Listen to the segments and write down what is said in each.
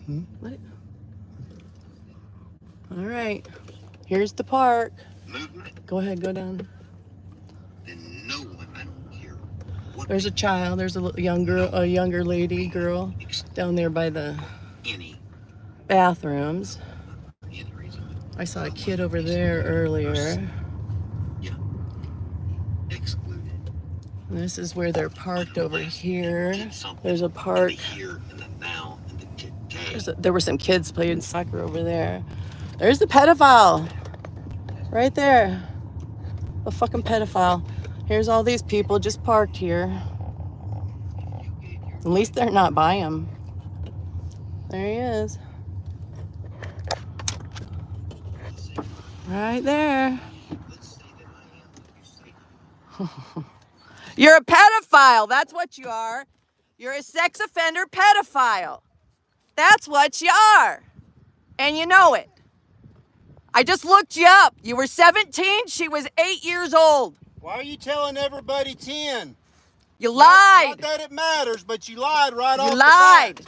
What? All right. Here's the park. Movement. Go ahead, go down. Then no one, I don't care. There's a child. There's a younger lady, girl, down there by the bathrooms. I saw a kid over there earlier. Yeah. Excluded. And this is where they're parked over here. There's a park. There were some kids playing soccer over there. There's the pedophile. Right there. A fucking pedophile. Here's all these people just parked here. At least they're not by him. There he is. Right there. You're a pedophile. That's what you are. You're a sex offender pedophile. That's what you are. And you know it. I just looked you up. You were 17. She was 8 years old. Why are you telling everybody 10? You lied. Not that it matters, but you lied right off You the lied. bat.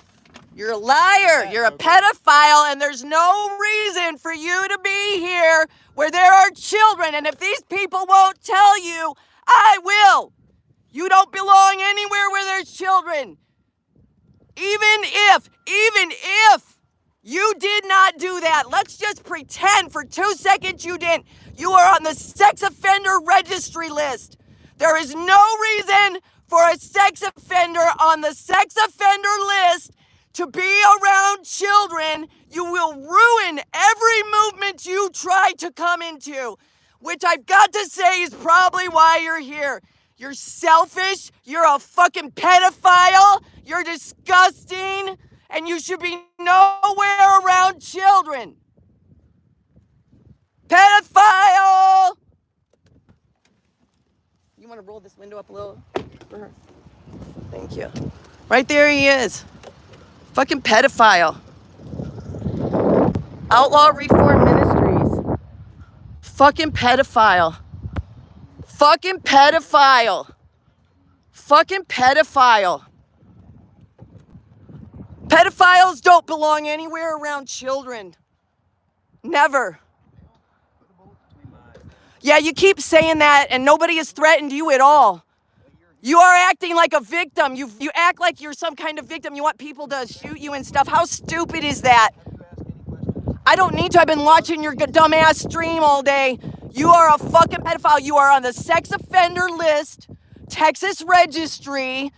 You're a liar. You're a pedophile, and there's no reason for you to be here where there are children. And if these people won't tell you, I will. You don't belong anywhere where there's children. Even if you did not do that, let's just pretend for 2 seconds you didn't. You are on the sex offender registry list. There is no reason for a sex offender on the sex offender list to be around children. You will ruin every movement you try to come into, which I've got to say is probably why you're here. You're selfish, you're a fucking pedophile, you're disgusting, and you should be nowhere around children. Pedophile! You want to roll this window up a little for her? Thank you. Right there he is. Fucking pedophile. Outlaw Reform Ministries. Fucking pedophile. Fucking pedophile. Fucking pedophile. Pedophiles don't belong anywhere around children. Never. Yeah, you keep saying that and nobody has threatened you at all. You are acting like a victim. You act like you're some kind of victim. You want people to shoot you and stuff. How stupid is that? I don't need to. I've been watching your dumbass stream all day. You are a fucking pedophile. You are on the sex offender list, Texas registry.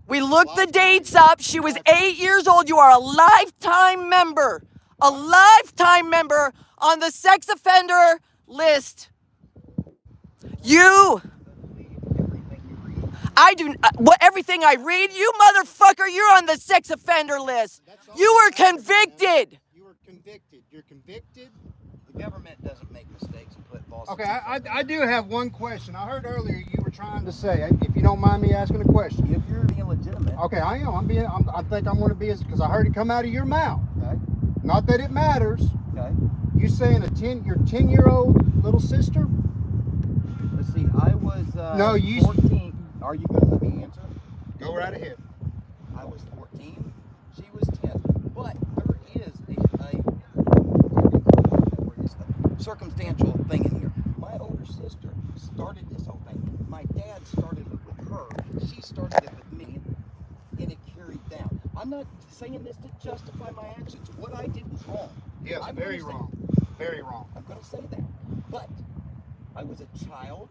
We looked the dates up. She was 8 years old. You are a lifetime member. A lifetime member on the sex offender list. Everything I read, you motherfucker, you're on the sex offender list. You were convicted. You were convicted. You're convicted. The government doesn't make mistakes and put false. Okay, I do have one question. I heard earlier you were trying to say, if you don't mind me asking a question. If you're being legitimate. Okay, I am. I think I'm going to be, because I heard it come out of your mouth. Okay. Not that it matters. Okay. You saying your 10-year-old little sister? Let's see. I was No, you 14. Are you going to let me answer? Go right ahead. I was 14. She was 10. But there is a circumstantial thing in here. My older sister started this whole thing. My dad started it with her. She started it with me, and it carried down. I'm not saying this to justify my actions. What I did was wrong. Yes, very wrong. Very wrong. I'm going to say that. But I was a child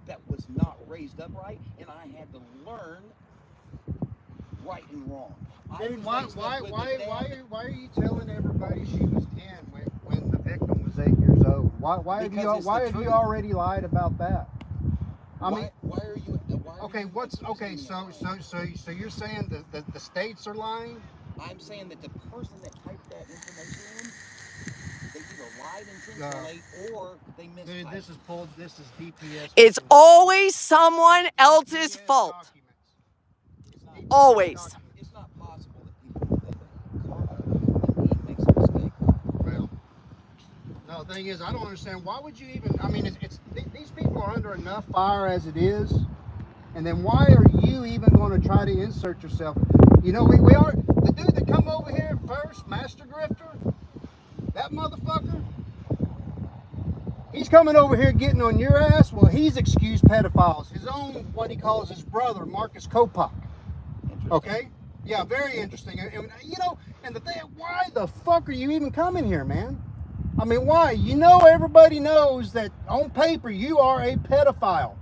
that was not raised up right, and I had to learn right and wrong. Dude, why are you telling everybody she was 10 when the victim was 8 years old? Why have you already lied about that? Why are you? So you're saying that the states are lying? I'm saying that the person that typed that information in, they either lied intentionally or they mistyped. Dude, this is DPS. It's always someone else's fault. Always. It's not possible that people makes a mistake. Well, no, the thing is, I don't understand. Why would you even? I mean, these people are under enough fire as it is, and then why are you even going to try to insert yourself? You know, we are the dude that come over here first, coming over here getting on your ass, well, he's excused pedophiles. His own, what he calls his brother, Marcus Kopak. Okay? Yeah, very interesting. And you know, and the thing, why the fuck are you even coming here, man? I mean, why? You know, everybody knows that on paper you are a pedophile.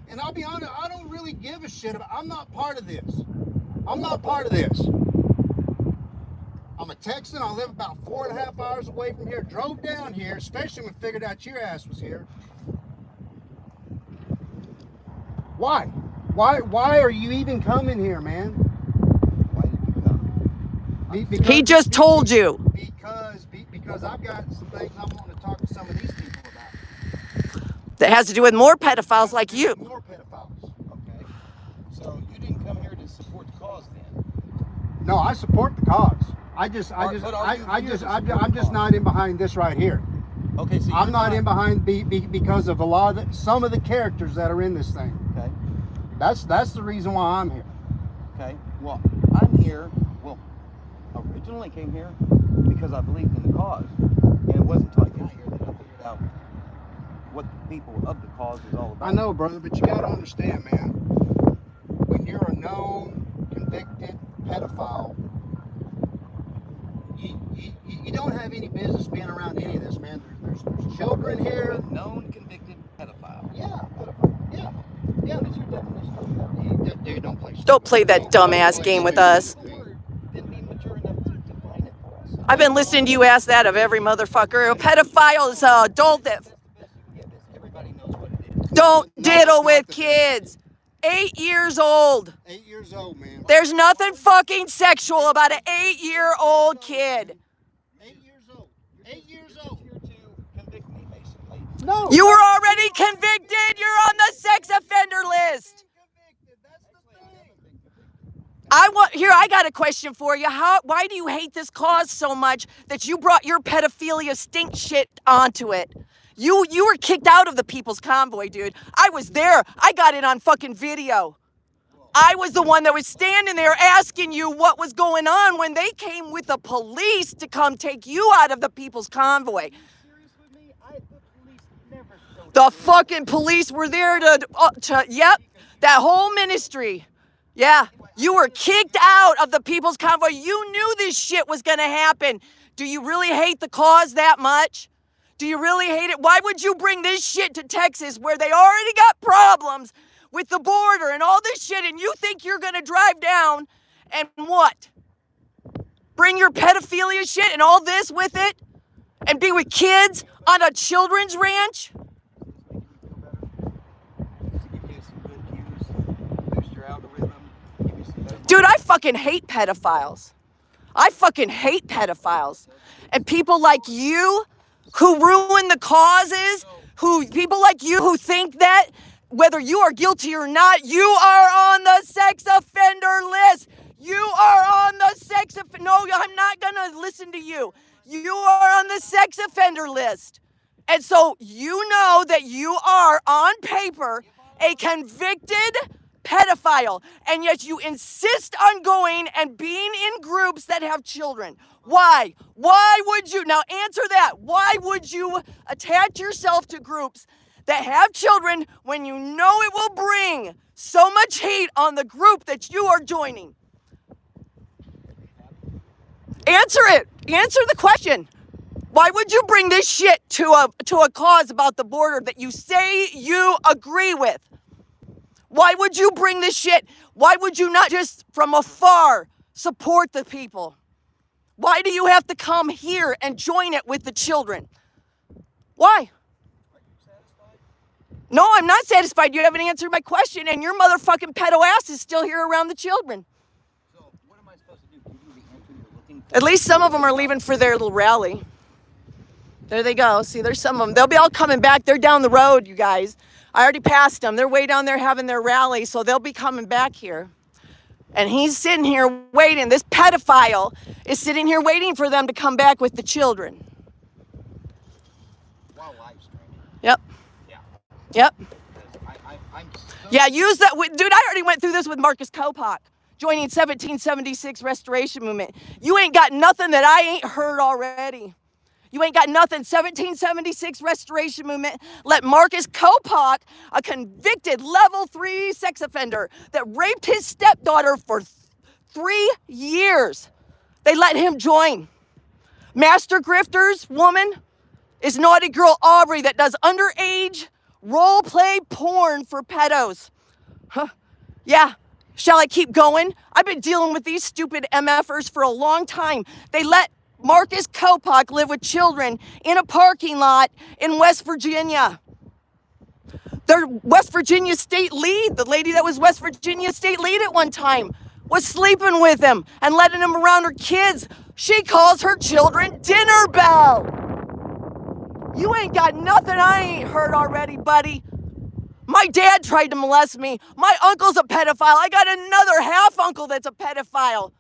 And I'll be honest, I don't really give a shit about. I'm not part of this. I'm not part of this. I'm a Texan. I live about 4.5 hours away from here. Drove down here, especially when I figured out your ass was here. Why? Why are you even coming here, man? Why did you come? Because, He just told you. Because I've got some things I want to talk to some of these people about. That has to do with more pedophiles like you. More pedophiles. Okay. So you didn't come here to support the cause then? No, I support the cause. I'm just not in behind this right here. Okay, so I'm not in behind because of a lot of some of the characters that are in this thing. Okay. That's the reason why I'm here. Okay. Well, I'm here. Well, originally came here because I believed in the cause, and it wasn't until I got here that I figured out what the people of the cause is all about. I know, brother, but you got to understand, man. When you're a known, convicted pedophile, you don't have any business being around any of this, man. There's children here. A known convicted pedophile. Yeah, pedophile. Yeah. What is your definition of that? Dude, don't play. Don't play that dumbass game with us. Then be mature enough to define it for us. I've been listening to you ask that of every motherfucker. A pedophile is an adult that Everybody knows what it is. don't diddle with kids. 8 years old. 8 years old, man. There's nothing fucking sexual about an 8-year-old kid. 8 years old. 8 years old. Here to convict me, basically. No. You were already convicted. You're on the sex offender list. I got a question for you. Why do you hate this cause so much that you brought your pedophilia stink shit onto it? You were kicked out of the People's Convoy, dude. I was there. I got it on fucking video. I was the one that was standing there asking you what was going on when they came with the police to come take you out of the People's Convoy. The fucking police were there yep, that whole ministry. Yeah, you were kicked out of the People's Convoy. You knew this shit was gonna happen. Do you really hate the cause that much? Do you really hate it? Why would you bring this shit to Texas where they already got problems with the border and all this shit, and you think you're gonna drive down and what? Bring your pedophilia shit and all this with it? And be with kids on a children's ranch? Dude, I fucking hate pedophiles. I fucking hate pedophiles. And people like you who ruin the causes, people like you who think that whether you are guilty or not, you are on the sex offender list. You are on the sex offender. No, I'm not gonna listen to you. You are on the sex offender list. And so you know that you are on paper a convicted pedophile, and yet you insist on going and being in groups that have children. Why? Why would you? Now answer that. Why would you attach yourself to groups that have children when you know it will bring so much hate on the group that you are joining? Answer it. Answer the question. Why would you bring this shit to a cause about the border that you say you agree with? Why would you bring this shit? Why would you not just from afar support the people? Why do you have to come here and join it with the children? Why? No, I'm not satisfied. You haven't answered my question, and your motherfucking pedo ass is still here around the children. So what am I supposed to do? Give you the answer you're looking for? At least some of them are leaving for their little rally. There they go. See, there's some of them. They'll be all coming back. They're down the road, you guys. I already passed them. They're way down there having their rally, so they'll be coming back here. And he's sitting here waiting. This pedophile is sitting here waiting for them to come back with the children. While live streaming. Yep. Yeah. Yep. I'm so Yeah, use that. Dude, I already went through this with Marcus Kopak, joining 1776 Restoration Movement. You ain't got nothing that I ain't heard already. You ain't got nothing. 1776 Restoration Movement let Marcus Kopak, a convicted level 3 sex offender that raped his stepdaughter for 3 years, they let him join. Master Grifters woman is naughty girl Aubrey that does underage role play porn for pedos. Huh. Yeah. Shall I keep going? I've been dealing with these stupid MFers for a long time. They let Marcus Kopak live with children in a parking lot in West Virginia. Their West Virginia state lead, the lady that was West Virginia state lead at one time, was sleeping with him and letting him around her kids. She calls her children Dinner Bell. You ain't got nothing I ain't heard already, buddy. My dad tried to molest me. My uncle's a pedophile. I got another half uncle that's a pedophile.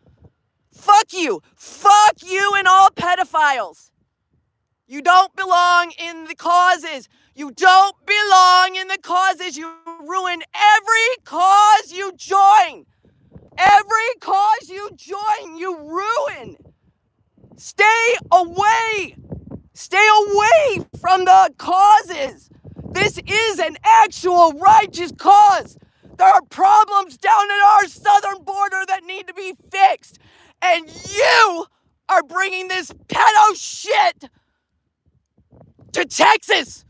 Fuck you. Fuck you and all pedophiles. You don't belong in the causes. You don't belong in the causes. You ruin every cause you join. Every cause you join, you ruin. Stay away. Stay away from the causes. This is an actual righteous cause. There are problems down at our southern border that need to be fixed. And you are bringing this pedo shit to Texas,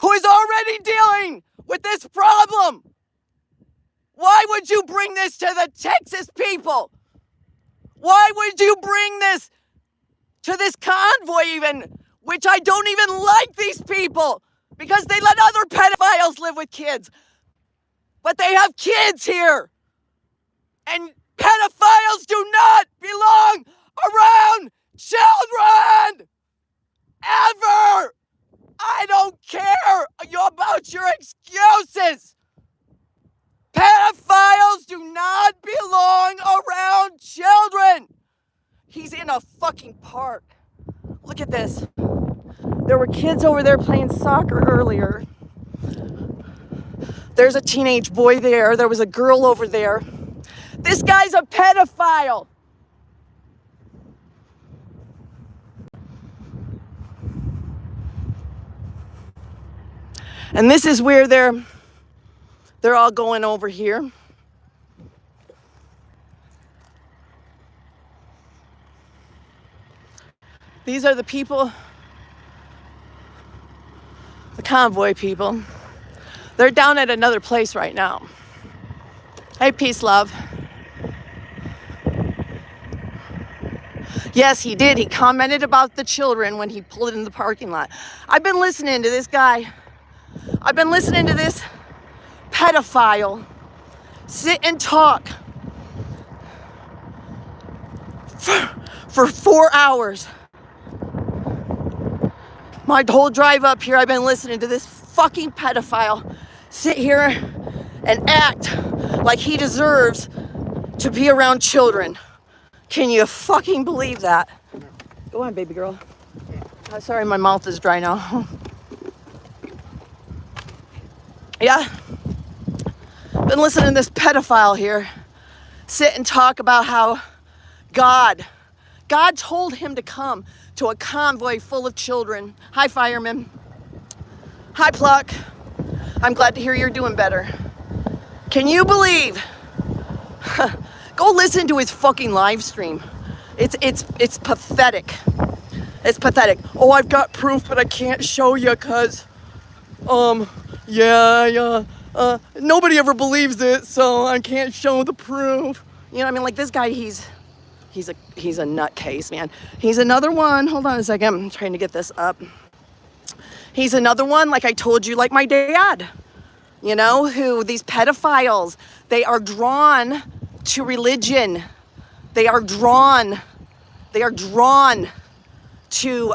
who is already dealing with this problem. Why would you bring this to the Texas people? Why would you bring this to this convoy even, which I don't even like these people? Because they let other pedophiles live with kids. But they have kids here. And pedophiles do not belong around children. Ever. I don't care about your excuses. Pedophiles do not belong around children. He's in a fucking park. Look at this. There were kids over there playing soccer earlier. There's a teenage boy there. There was a girl over there. This guy's a pedophile. And this is where they're all going over here. These are the people, the convoy people. They're down at another place right now. Hey, peace, love. Yes, he did. He commented about the children when he pulled in the parking lot. I've been listening to this guy. I've been listening to this pedophile sit and talk for 4 hours. My whole drive up here, I've been listening to this fucking pedophile sit here and act like he deserves to be around children. Can you fucking believe that? Go on, baby girl. I'm sorry, my mouth is dry now. Yeah. Been listening to this pedophile here sit and talk about how God told him to come to a convoy full of children. Hi, fireman. Hi, Pluck. I'm glad to hear you're doing better. Can you believe? Go listen to his fucking live stream. It's pathetic. It's pathetic. Oh, I've got proof, but I can't show you because, nobody ever believes it, so I can't show the proof. You know what I mean? Like this guy, he's a nutcase, man. He's another one. Hold on a second. I'm trying to get this up. He's another one, like I told you, like my dad. You know, who these pedophiles, they are drawn to religion. They are drawn to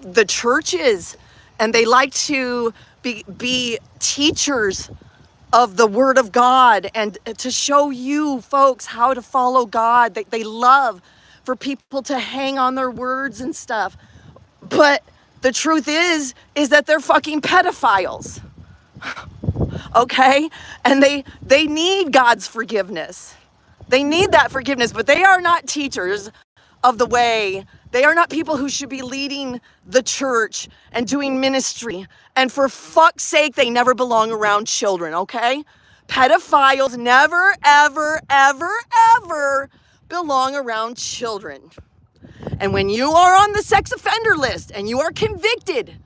the churches, and they like to be teachers of the Word of God and to show you folks how to follow God. They love for people to hang on their words and stuff. But the truth is that they're fucking pedophiles. Okay? And they need God's forgiveness. They need that forgiveness, but they are not teachers of the way They are not people who should be leading the church and doing ministry. And for fuck's sake, they never belong around children, okay? Pedophiles never, ever, ever, ever belong around children. And when you are on the sex offender list and you are convicted,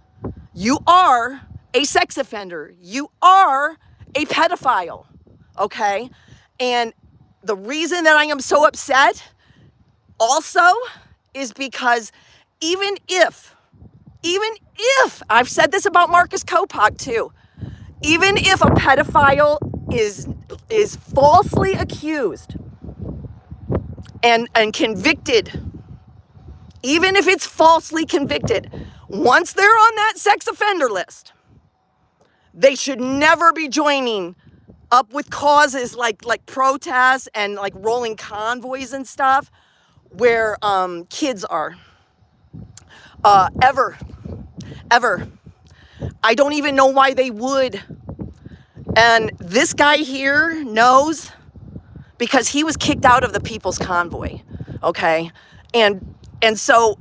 you are a sex offender. You are a pedophile, okay? And the reason that I am so upset also is because even if, I've said this about Marcus Kopak too, even if a pedophile is falsely accused and convicted, even if it's falsely convicted, once they're on that sex offender list, they should never be joining up with causes like protests and like rolling convoys and stuff where kids are. Ever. I don't even know why they would. And this guy here knows because he was kicked out of the People's Convoy, okay? And so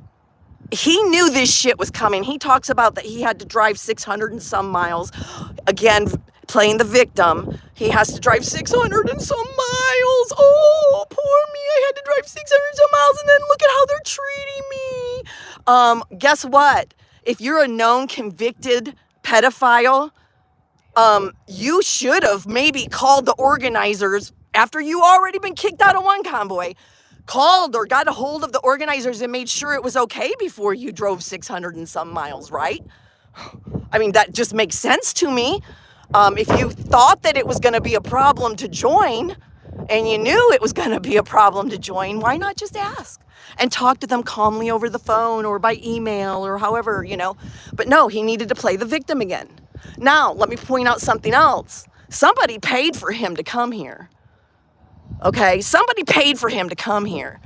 he knew this shit was coming. He talks about that he had to drive 600 and some miles. Again, playing the victim. He has to drive 600 and some miles. Oh, poor me. I had to drive 600 and some miles, and then look at how they're treating me. Guess what? If you're a known convicted pedophile, you should have maybe called the organizers after you already been kicked out of one convoy. Called or got a hold of the organizers and made sure it was okay before you drove 600 and some miles, right? I mean, that just makes sense to me. If you thought that it was going to be a problem to join and you knew it was going to be a problem to join, why not just ask and talk to them calmly over the phone or by email or however, you know? But no, he needed to play the victim again. Now, let me point out something else. Somebody paid for him to come here. Okay, somebody paid for him to come here.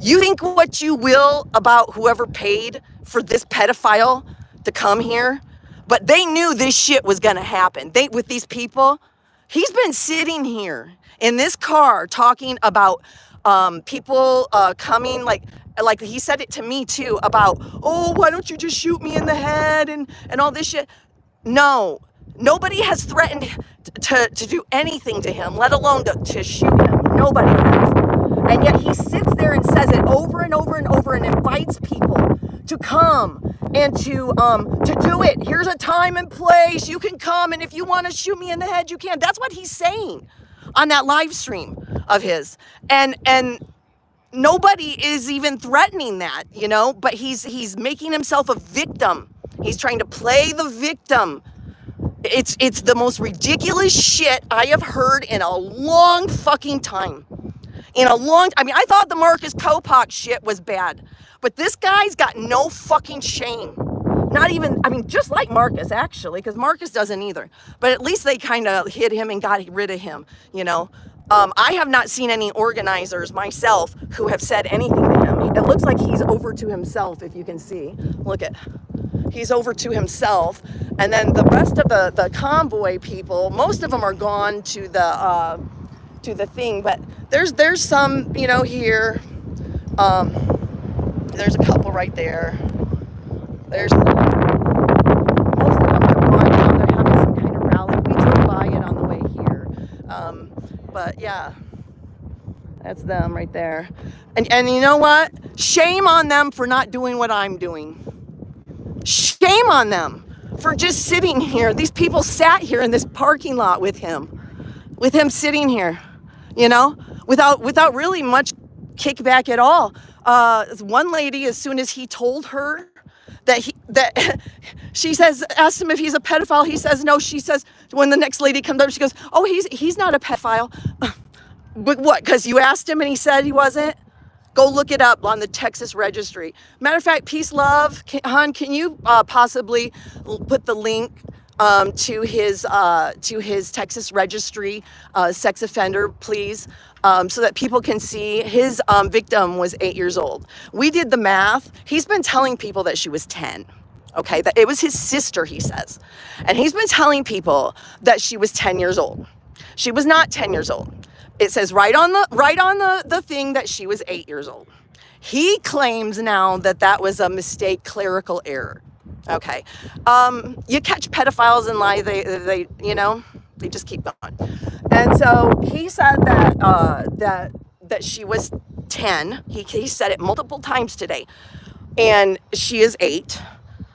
You think what you will about whoever paid for this pedophile to come here, but they knew this shit was gonna happen. With these people, he's been sitting here in this car talking about people coming, like he said it to me too, about, oh, why don't you just shoot me in the head and all this shit. No, nobody has threatened to do anything to him, let alone to shoot him. Nobody has. And yet he sits there and says it over and over and over and invites people to come and to do it. Here's a time and place. You can come, and if you want to shoot me in the head, you can. That's what he's saying on that live stream of his. And nobody is even threatening that, you know, but he's making himself a victim. He's trying to play the victim. It's the most ridiculous shit I have heard in a long fucking time. I mean, I thought the Marcus Kopak shit was bad, but this guy's got no fucking shame. Not even, I mean, just like Marcus, actually, because Marcus doesn't either. But at least they kind of hid him and got rid of him, you know. I have not seen any organizers myself who have said anything to him. It looks like he's over to himself, if you can see. Look at, he's over to himself. And then the rest of the convoy people, most of them are gone to the thing, but there's some, you know, here. There's a couple right there. There's most of them have gone down. They're having some kind of rally. We drove by it on the way here. But yeah, that's them right there. And you know what? Shame on them for not doing what I'm doing. Shame on them for just sitting here. These people sat here in this parking lot with him sitting here, you know, without really much kickback at all. One lady, as soon as he told her that she says, asked him if he's a pedophile. He says no. She says, when the next lady comes up, she goes, oh, he's not a pedophile. But what? Because you asked him and he said he wasn't? Go look it up on the Texas registry. Matter of fact, peace, love. Hon, can you possibly put the link to his Texas registry sex offender, please, so that people can see his victim was 8 years old. We did the math. He's been telling people that she was 10. Okay, that it was his sister, he says. And he's been telling people that she was 10 years old. She was not 10 years old. It says right on the thing that she was 8 years old. He claims now that that was a mistake, clerical error. Okay. You catch pedophiles and lie, they they just keep going. And so he said that she was 10. He said it multiple times today. And she is 8.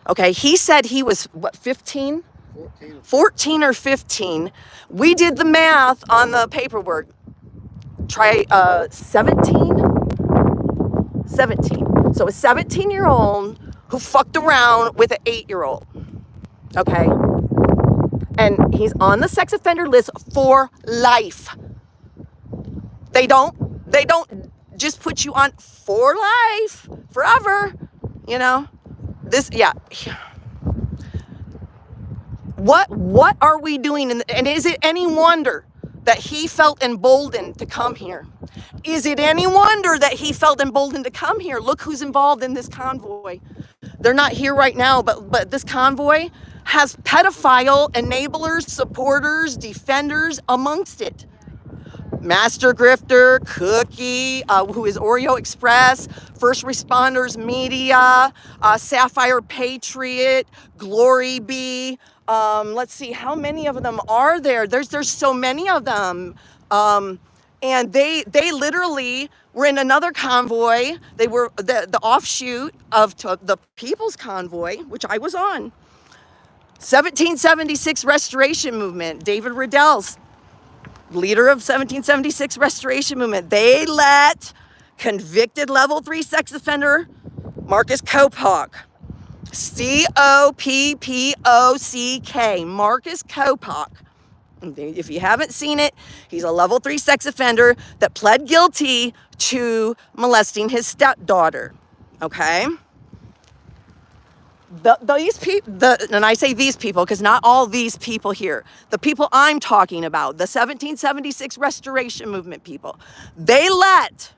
Okay. He said he was what, 15? 14 or 15. We did the math on the paperwork. Try 17. So a 17-year-old who fucked around with an 8-year-old. Okay. And he's on the sex offender list for life. They don't just put you on for life, forever, you know. This, yeah. What are we doing? And is it any wonder that he felt emboldened to come here? Is it any wonder that he felt emboldened to come here? Look who's involved in this convoy. They're not here right now, but this convoy has pedophile enablers, supporters, defenders amongst it. Master Grifter, Cookie, who is Oreo Express, First Responders Media, Sapphire Patriot, Glory Be. Let's see, how many of them are there? There's so many of them. And they literally were in another convoy. They were the offshoot of the People's Convoy, which I was on. 1776 Restoration Movement, David Riddell's leader of 1776 Restoration Movement. They let convicted level 3 sex offender Marcus Kopock, Coppock, Marcus Kopock. If you haven't seen it, he's a level 3 sex offender that pled guilty to molesting his stepdaughter. Okay? These people, and I say these people because not all these people here, the people I'm talking about, the 1776 Restoration Movement people, they let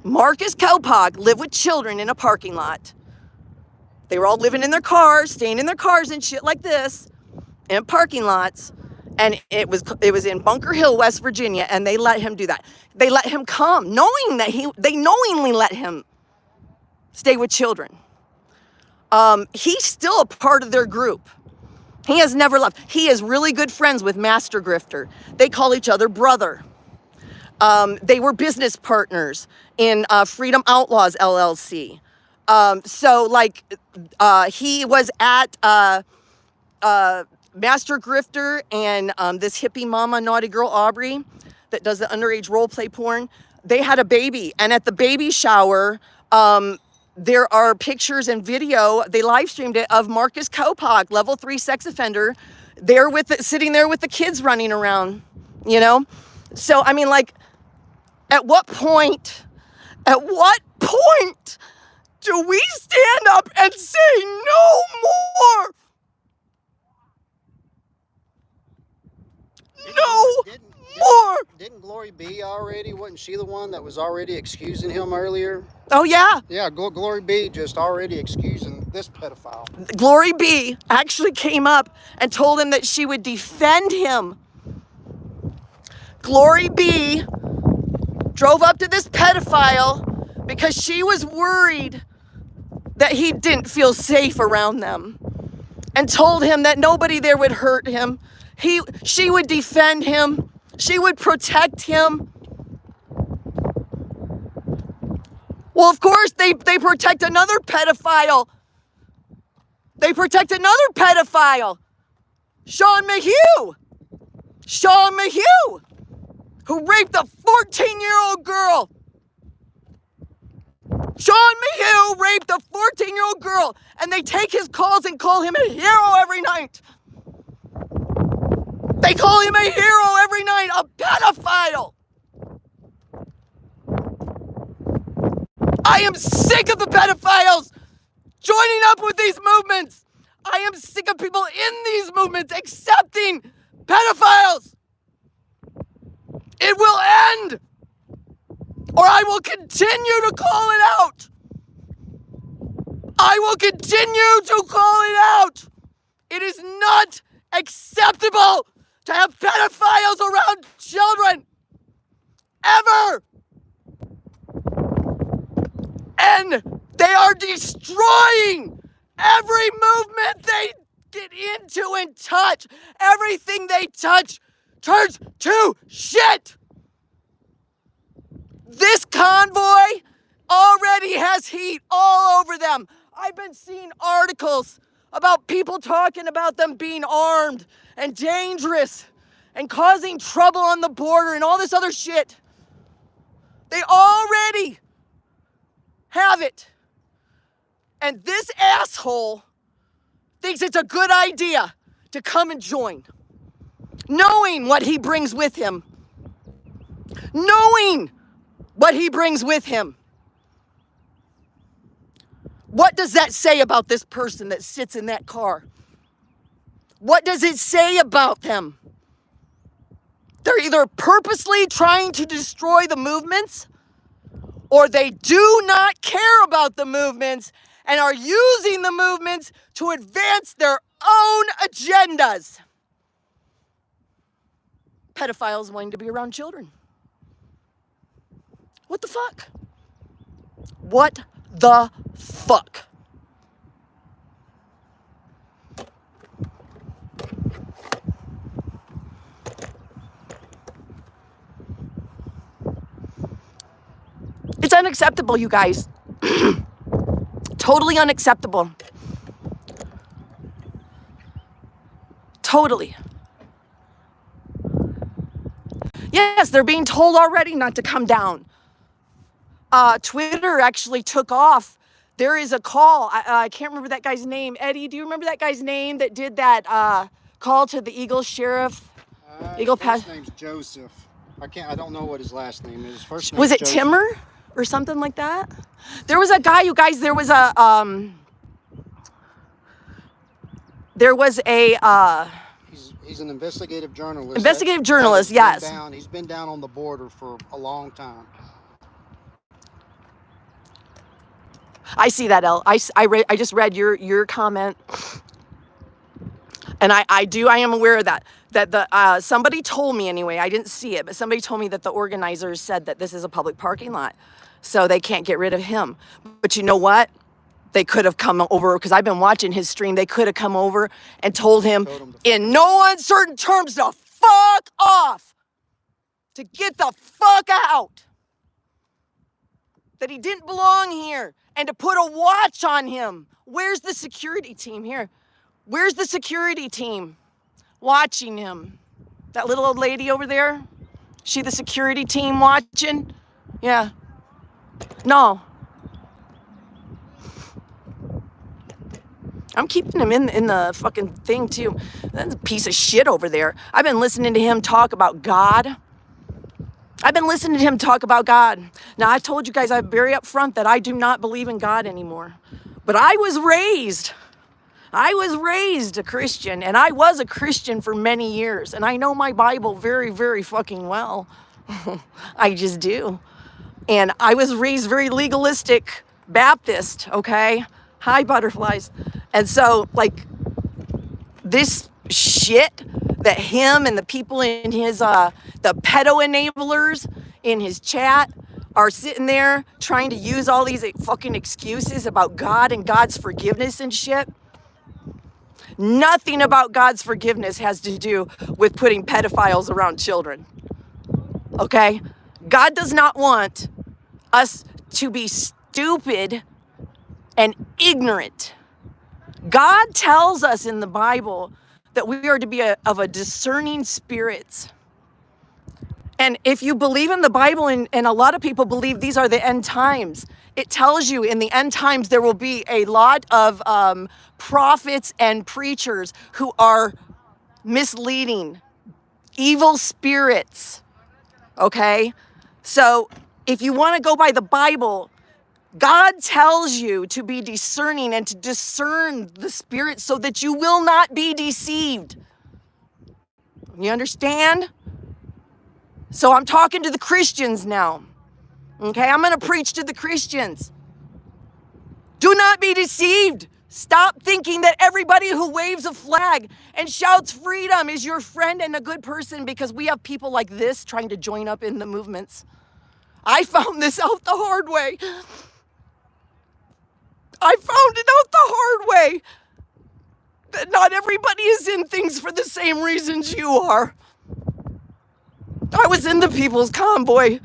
Marcus Kopock live with children in a parking lot. They were all living in their cars, staying in their cars and shit like this, in parking lots. And it was in Bunker Hill, West Virginia, and they let him do that. They let him come, knowing that they knowingly let him stay with children. He's still a part of their group. He has never left. He is really good friends with Master Grifter. They call each other brother. They were business partners in Freedom Outlaws LLC. So like he was at Master Grifter and this hippie mama, naughty girl Aubrey, that does the underage role play porn. They had a baby, and at the baby shower, there are pictures and video. They live streamed it of Marcus Kopock, level 3 sex offender, there sitting there with the kids running around. You know, so I mean, like, at what point do we stand up and say no more? More. Didn't Glory B already? Wasn't she the one that was already excusing him earlier? Oh, yeah. Yeah, Glory B just already excusing this pedophile. Glory B actually came up and told him that she would defend him. Glory B drove up to this pedophile because she was worried that he didn't feel safe around them, and told him that nobody there would hurt him. She would defend him. She would protect him. Well, of course, they protect another pedophile. They protect another pedophile. Sean Mayhew, who raped a 14-year-old girl. Sean Mayhew raped a 14-year-old girl, and they take his calls and call him a hero every night. They call him a hero every night, a pedophile. I am sick of the pedophiles joining up with these movements. I am sick of people in these movements accepting pedophiles. It will end, or I will continue to call it out. I will continue to call it out. It is not acceptable to have pedophiles around children. ever. And they are destroying every movement they get into and touch. Everything they touch turns to shit. This convoy already has heat all over them. I've been seeing articles about people talking about them being armed and dangerous and causing trouble on the border and all this other shit. They already have it. And this asshole thinks it's a good idea to come and join, knowing what he brings with him. Knowing what he brings with him. What does that say about this person that sits in that car? What does it say about them? They're either purposely trying to destroy the movements, or they do not care about the movements and are using the movements to advance their own agendas. Pedophiles wanting to be around children. What the fuck? What the fuck? It's unacceptable, you guys. Totally unacceptable. Totally. Yes, they're being told already not to come down. Twitter actually took off. There is a call. I can't remember that guy's name. Eddie, do you remember that guy's name that did that call to the Eagle Sheriff? His first name's Joseph. I don't know what his last name is. His first name Was it Joseph. Timmer or something like that? There was a guy, you guys. There was a He's an investigative journalist. Investigative journalist, yes. He's been down on the border for a long time. I see that, El. I just read your comment. And I am aware of that. That the somebody told me anyway, I didn't see it, but somebody told me that the organizers said that this is a public parking lot, so they can't get rid of him. But you know what? They could have come over, because I've been watching his stream. They could have come over and told him in no uncertain terms to fuck off, to get the fuck out, that he didn't belong here, and to put a watch on him. Where's the security team here? Where's the security team watching him? That little old lady over there? She the security team watching? Yeah. No. I'm keeping him in the fucking thing too. That's a piece of shit over there. I've been listening to him talk about God. Now, I told you guys, I'm very upfront that I do not believe in God anymore. But I was raised a Christian, and I was a Christian for many years, and I know my Bible very, very fucking well. I just do. And I was raised very legalistic Baptist, okay? Hi, butterflies. And so, like, this shit that him and the people in his, the pedo enablers in his chat are sitting there trying to use all these fucking excuses about God and God's forgiveness and shit. Nothing about God's forgiveness has to do with putting pedophiles around children. Okay? God does not want us to be stupid and ignorant. God tells us in the Bible that we are to be of a discerning spirit. And if you believe in the Bible, and a lot of people believe these are the end times, it tells you in the end times there will be a lot of prophets and preachers who are misleading, evil spirits, okay? So if you want to go by the Bible, God tells you to be discerning and to discern the spirit so that you will not be deceived. You understand? So I'm talking to the Christians now. Okay, I'm going to preach to the Christians. Do not be deceived, Stop thinking that everybody who waves a flag and shouts freedom is your friend and a good person, because we have people like this trying to join up in the movements. I found this out the hard way. I found it out the hard way. That not everybody is in things for the same reasons you are. I was in the People's Convoy,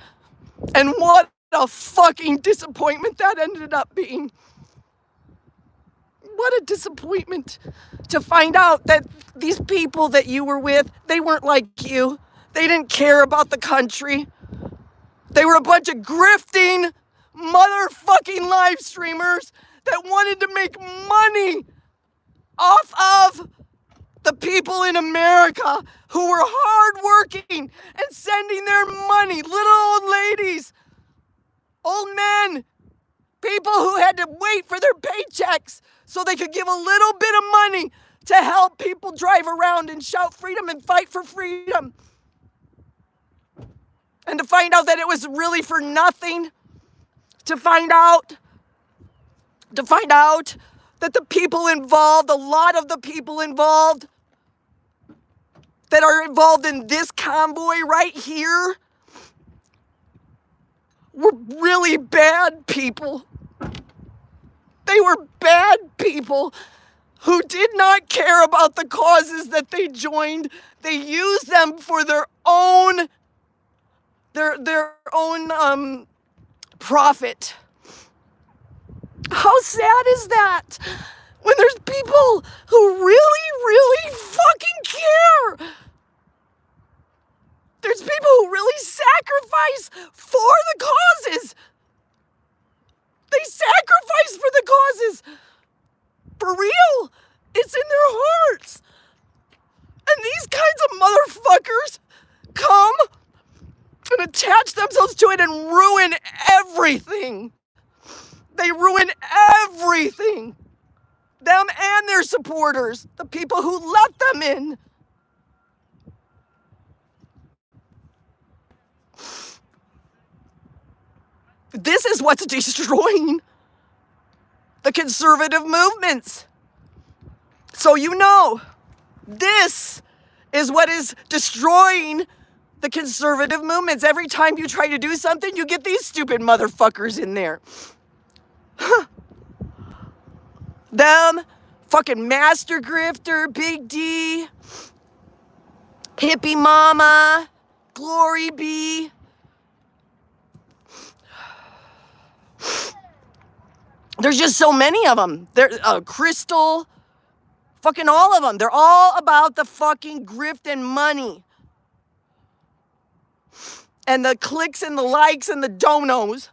and what a fucking disappointment that ended up being. What a disappointment to find out that these people that you were with, they weren't like you. They didn't care about the country. They were a bunch of grifting motherfucking live streamers that wanted to make money off of the people in America who were hardworking and sending their money, little old ladies, old men, people who had to wait for their paychecks so they could give a little bit of money to help people drive around and shout freedom and fight for freedom. And to find out that it was really for nothing. To find out that the people involved, a lot of the people involved that are involved in this convoy right here, were really bad people. They were bad people who did not care about the causes that they joined. They used them for their own profit. How sad is that? When there's people who really, really fucking care. There's people who really sacrifice for the causes. They sacrifice for the causes. For real. It's in their hearts. And these kinds of motherfuckers come and attach themselves to it and ruin everything. They ruin everything. Them and their supporters, the people who let them in. This is what's destroying the conservative movements. So you know, this is what is destroying the conservative movements. Every time you try to do something, you get these stupid motherfuckers in there. Them, fucking Master Grifter, Big D, Hippie Mama, Glory B. There's just so many of them. Crystal, fucking all of them. They're all about the fucking grift and money. And the clicks and the likes and the donos.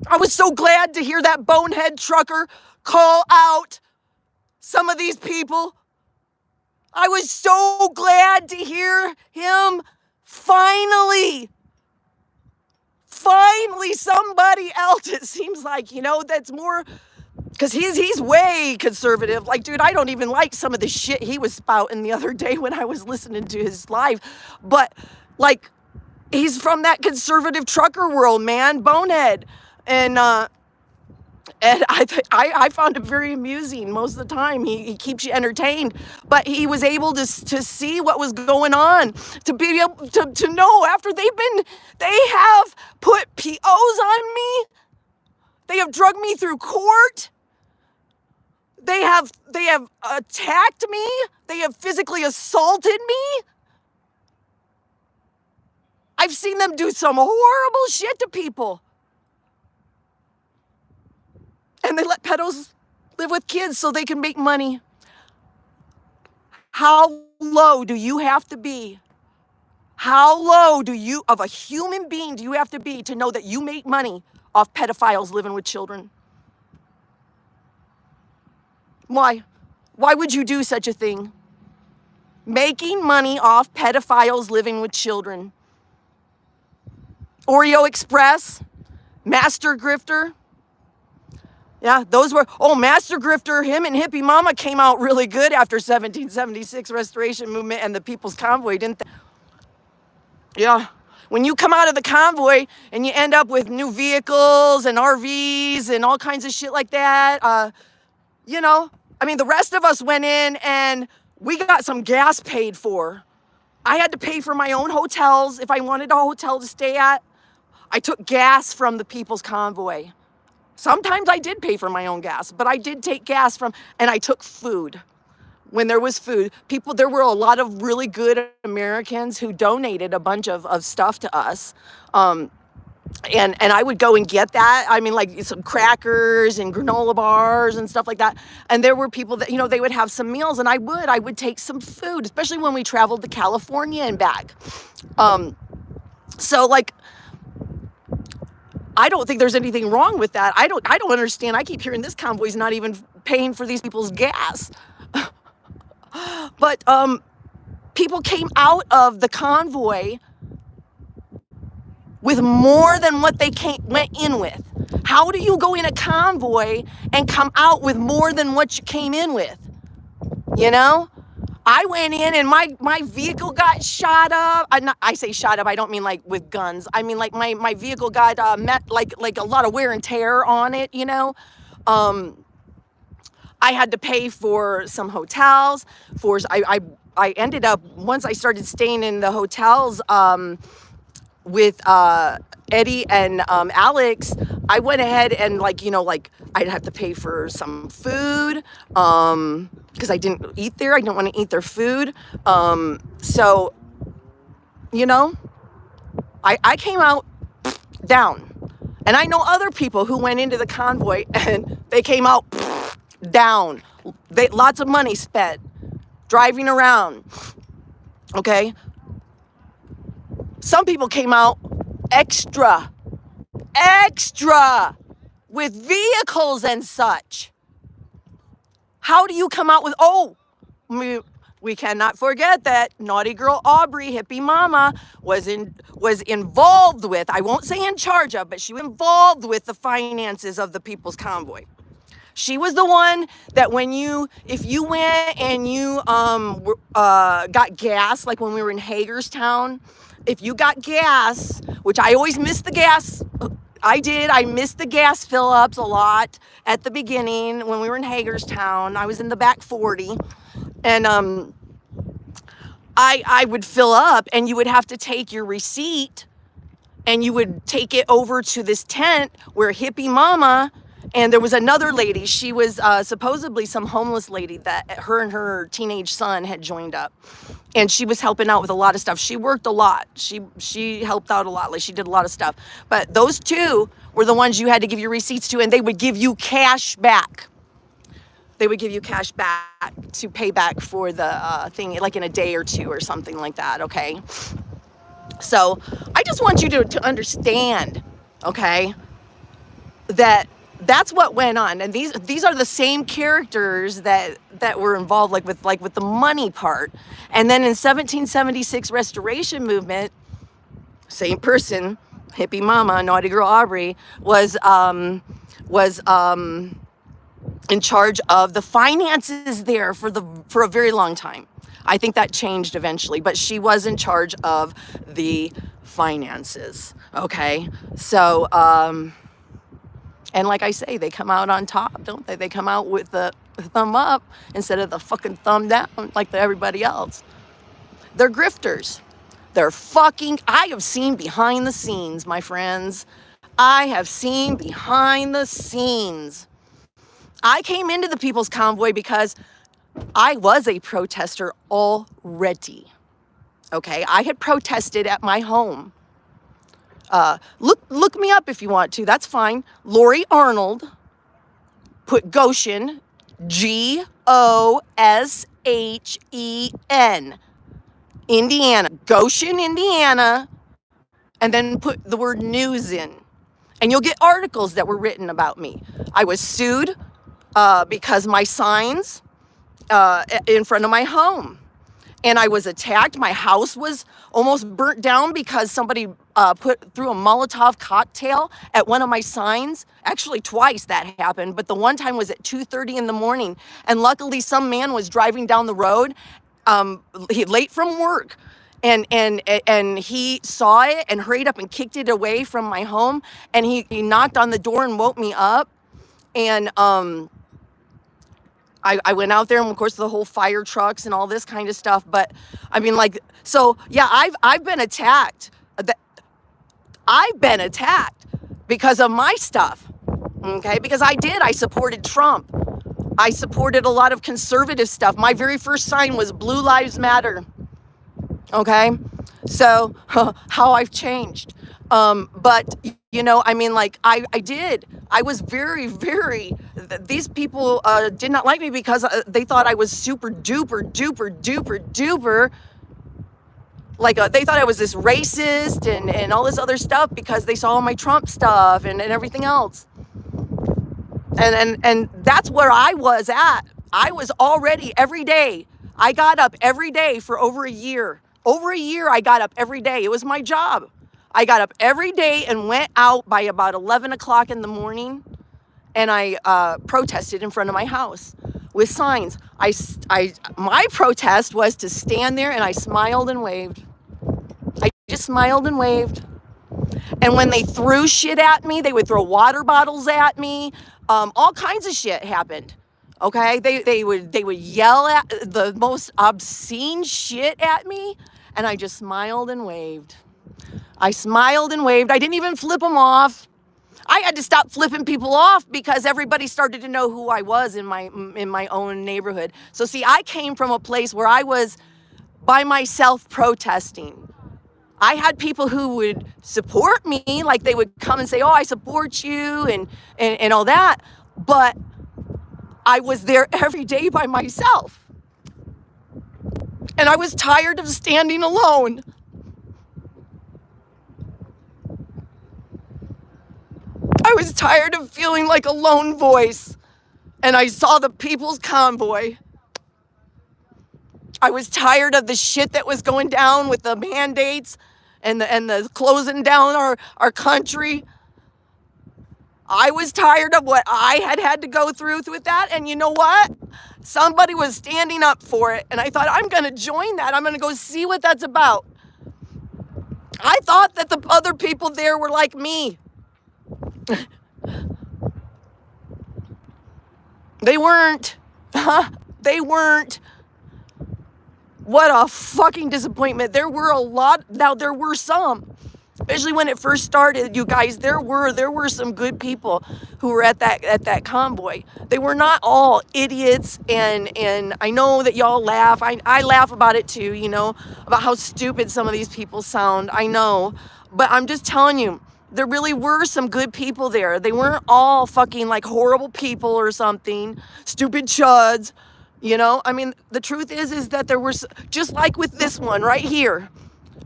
I was so glad to hear that bonehead trucker call out some of these people. I was so glad to hear him finally somebody else, it seems like, you know, that's more, because he's way conservative. Like, dude, I don't even like some of the shit he was spouting the other day when I was listening to his live. But, like, he's from that conservative trucker world, man, bonehead. And I found it very amusing most of the time. He keeps you entertained, but he was able to see what was going on, to be able to know after they have put POs on me. They have drugged me through court. They have attacked me. They have physically assaulted me. I've seen them do some horrible shit to people. And they let pedos live with kids so they can make money. How low do you have to be? How low of a human being do you have to be to know that you make money off pedophiles living with children? Why? Why would you do such a thing? Making money off pedophiles living with children. Oreo Express, Master Grifter. Yeah, those were, Master Grifter, him and Hippie Mama came out really good after 1776 Restoration Movement and the People's Convoy, didn't they? Yeah. when you come out of the convoy and you end up with new vehicles and RVs and all kinds of shit like that, you know, I mean, the rest of us went in and we got some gas paid for. I had to pay for my own hotels if I wanted a hotel to stay at. I took gas from the People's Convoy. Sometimes I did pay for my own gas, but I did take gas from, and I took food. When there was food, there were a lot of really good Americans who donated a bunch of stuff to us. And I would go and get that. I mean, like some crackers and granola bars and stuff like that. And there were people that, you know, they would have some meals, and I would take some food, especially when we traveled to California and back. So like, I don't think there's anything wrong with that. I don't understand. I keep hearing this convoy's not even paying for these people's gas. But people came out of the convoy with more than what they went in with. How do you go in a convoy and come out with more than what you came in with? You know? I went in and my vehicle got shot up. I say shot up, I don't mean like with guns. I mean like my vehicle got met like a lot of wear and tear on it, you know? I had to pay for some hotels. I ended up, once I started staying in the hotels with Eddie and Alex, I went ahead and like, you know, like I'd have to pay for some food because I didn't eat there. I didn't want to eat their food. So, you know, I came out down. And I know other people who went into the convoy and they came out down. Lots of money spent driving around. Okay. Some people came out extra with vehicles and such. How do you come out with, we cannot forget that naughty girl Aubrey, hippie mama, was involved with, I won't say in charge of, but she was involved with the finances of the People's Convoy. She was the one that if you went and you got gas, like when we were in Hagerstown, if you got gas, which I always missed the gas, I missed the gas fill-ups a lot at the beginning when we were in Hagerstown. I was in the back 40, and I would fill up, and you would have to take your receipt, and you would take it over to this tent where hippie mama, and there was another lady. She was supposedly some homeless lady that her and her teenage son had joined up. And she was helping out with a lot of stuff. She worked a lot. She helped out a lot. Like she did a lot of stuff. But those two were the ones you had to give your receipts to, and they would give you cash back. They would give you cash back to pay back for the thing, like in a day or two or something like that, okay? So I just want you to understand, okay, that's what went on. And these are the same characters that were involved with the money part. And then in 1776 Restoration Movement, same person, hippie mama, naughty girl Aubrey, was in charge of the finances there for a very long time. I think that changed eventually, but she was in charge of the finances. Okay. So and like I say, they come out on top, don't they? They come out with the thumb up instead of the fucking thumb down like everybody else. They're grifters. I have seen behind the scenes, my friends. I have seen behind the scenes. I came into the People's Convoy because I was a protester already. Okay, I had protested at my home. Look me up if you want to. That's fine. Lori Arnold put Goshen, Goshen, Indiana. Goshen, Indiana, and then put the word news in. And you'll get articles that were written about me. I was sued because my signs in front of my home. And I was attacked. My house was almost burnt down because somebody threw a Molotov cocktail at one of my signs. Actually, twice that happened, but the one time was at 2:30 in the morning. And luckily, some man was driving down the road, late from work, and he saw it and hurried up and kicked it away from my home, and he knocked on the door and woke me up. And I went out there, and of course the whole fire trucks and all this kind of stuff. But I mean, like, so yeah, I've been attacked. I've been attacked because of my stuff. Okay, because I supported Trump. I supported a lot of conservative stuff. My very first sign was Blue Lives Matter. Okay, so how I've changed. But you know, I mean, like, I did. I was very, very, these people did not like me because they thought I was super duper, duper, duper, duper. Like, they thought I was this racist and all this other stuff because they saw all my Trump stuff and everything else. And that's where I was at. I was already every day. I got up every day for over a year. Over a year, I got up every day. It was my job. I got up every day and went out by about 11 o'clock in the morning, and I protested in front of my house with signs. My protest was to stand there, and I smiled and waved. I just smiled and waved. And when they threw shit at me, they would throw water bottles at me. All kinds of shit happened. Okay, they would yell at the most obscene shit at me, and I just smiled and waved. I smiled and waved. I didn't even flip them off. I had to stop flipping people off because everybody started to know who I was in my own neighborhood. So see, I came from a place where I was by myself protesting. I had people who would support me, like they would come and say, "Oh, I support you," and all that. But I was there every day by myself. And I was tired of standing alone. I was tired of feeling like a lone voice. And I saw the People's Convoy. I was tired of the shit that was going down with the mandates and the closing down our country. I was tired of what I had to go through with that. And you know what? Somebody was standing up for it. And I thought, I'm going to join that. I'm going to go see what that's about. I thought that the other people there were like me. They weren't. They weren't. What a fucking disappointment. There were a lot. Now, there were some. Especially when it first started, you guys, there were some good people who were at that convoy. They were not all idiots, and I know that y'all laugh. I laugh about it too, you know, about how stupid some of these people sound. I know, but I'm just telling you, there really were some good people there. They weren't all fucking like horrible people or something, stupid chuds, you know. I mean, the truth is that there was, just like with this one right here.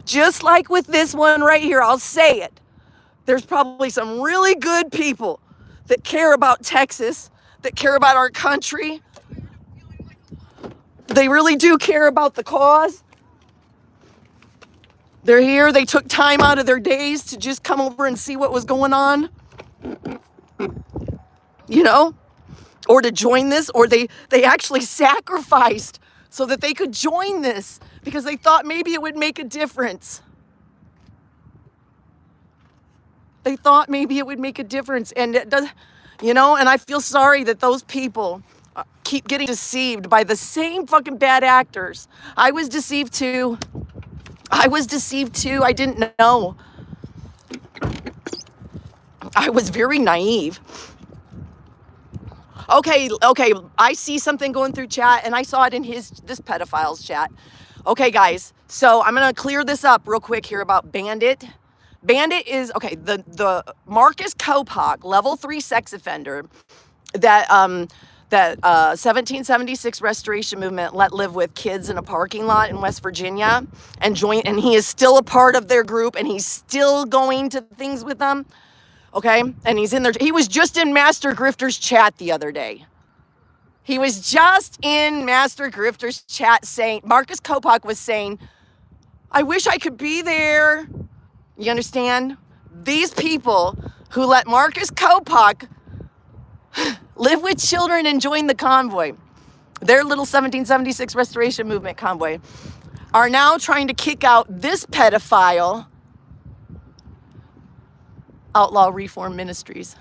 Just like with this one right here, I'll say it. There's probably some really good people that care about Texas, that care about our country. They really do care about the cause. They're here. They took time out of their days to just come over and see what was going on. You know? Or to join this, or they actually sacrificed so that they could join this because they thought maybe it would make a difference. They thought maybe it would make a difference. And it does, you know, and I feel sorry that those people keep getting deceived by the same fucking bad actors. I was deceived too. I didn't know. I was very naive. Okay, I see something going through chat, and I saw it in this pedophile's chat. Okay, guys, so I'm going to clear this up real quick here about Bandit. Bandit is, okay, the Marcus Kopak, level 3 sex offender that 1776 restoration movement let live with kids in a parking lot in West Virginia and he is still a part of their group, and he's still going to things with them. Okay, and he's in there. He was just in Master Grifter's chat the other day. He was just in Master Grifter's chat saying, Marcus Kopak was saying, I wish I could be there. You understand? These people who let Marcus Kopak live with children and join the convoy, their little 1776 restoration movement convoy, are now trying to kick out this pedophile. Outlaw Reform Ministries.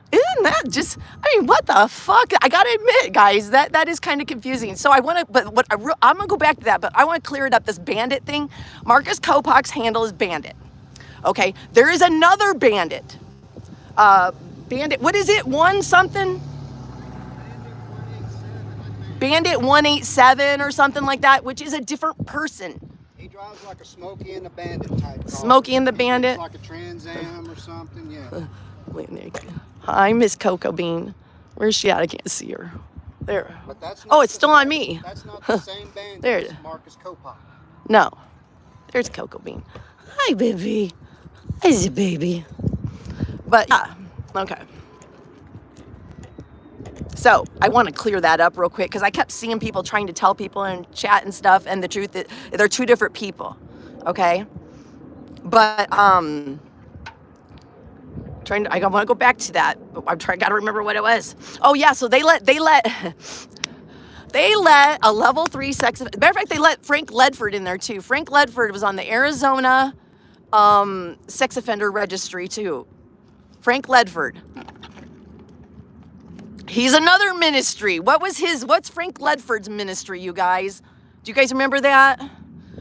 Isn't that just, I mean, what the fuck? I gotta admit, guys, that is kind of confusing. So I want to, but I'm gonna go back to that, but I want to clear it up, this bandit thing. Marcus Kopach's handle is bandit. Okay, there is another bandit. Bandit, what is it? One something? Bandit 187 or something like that, which is a different person. He drives like a Smokey and the Bandit type car. Smokey and the Bandit? Like a Trans Am or something, yeah. Wait, there you go. Hi, Miss Cocoa Bean. Where's she at? I can't see her. There. But that's Oh, not it's still on me. That's not the same bandit There. as Marcus Kopach. No. There's Cocoa Bean. Hi, baby. How's your baby? But, yeah. Okay. So, I want to clear that up real quick because I kept seeing people trying to tell people in chat and stuff, and the truth is they're two different people. Okay? But, I want to go back to that. Got to remember what it was. Oh yeah, so they let a level 3 sex. Matter of fact, they let Frank Ledford in there too. Frank Ledford was on the Arizona sex offender registry too. Frank Ledford. He's another ministry. What's Frank Ledford's ministry, you guys? Do you guys remember that?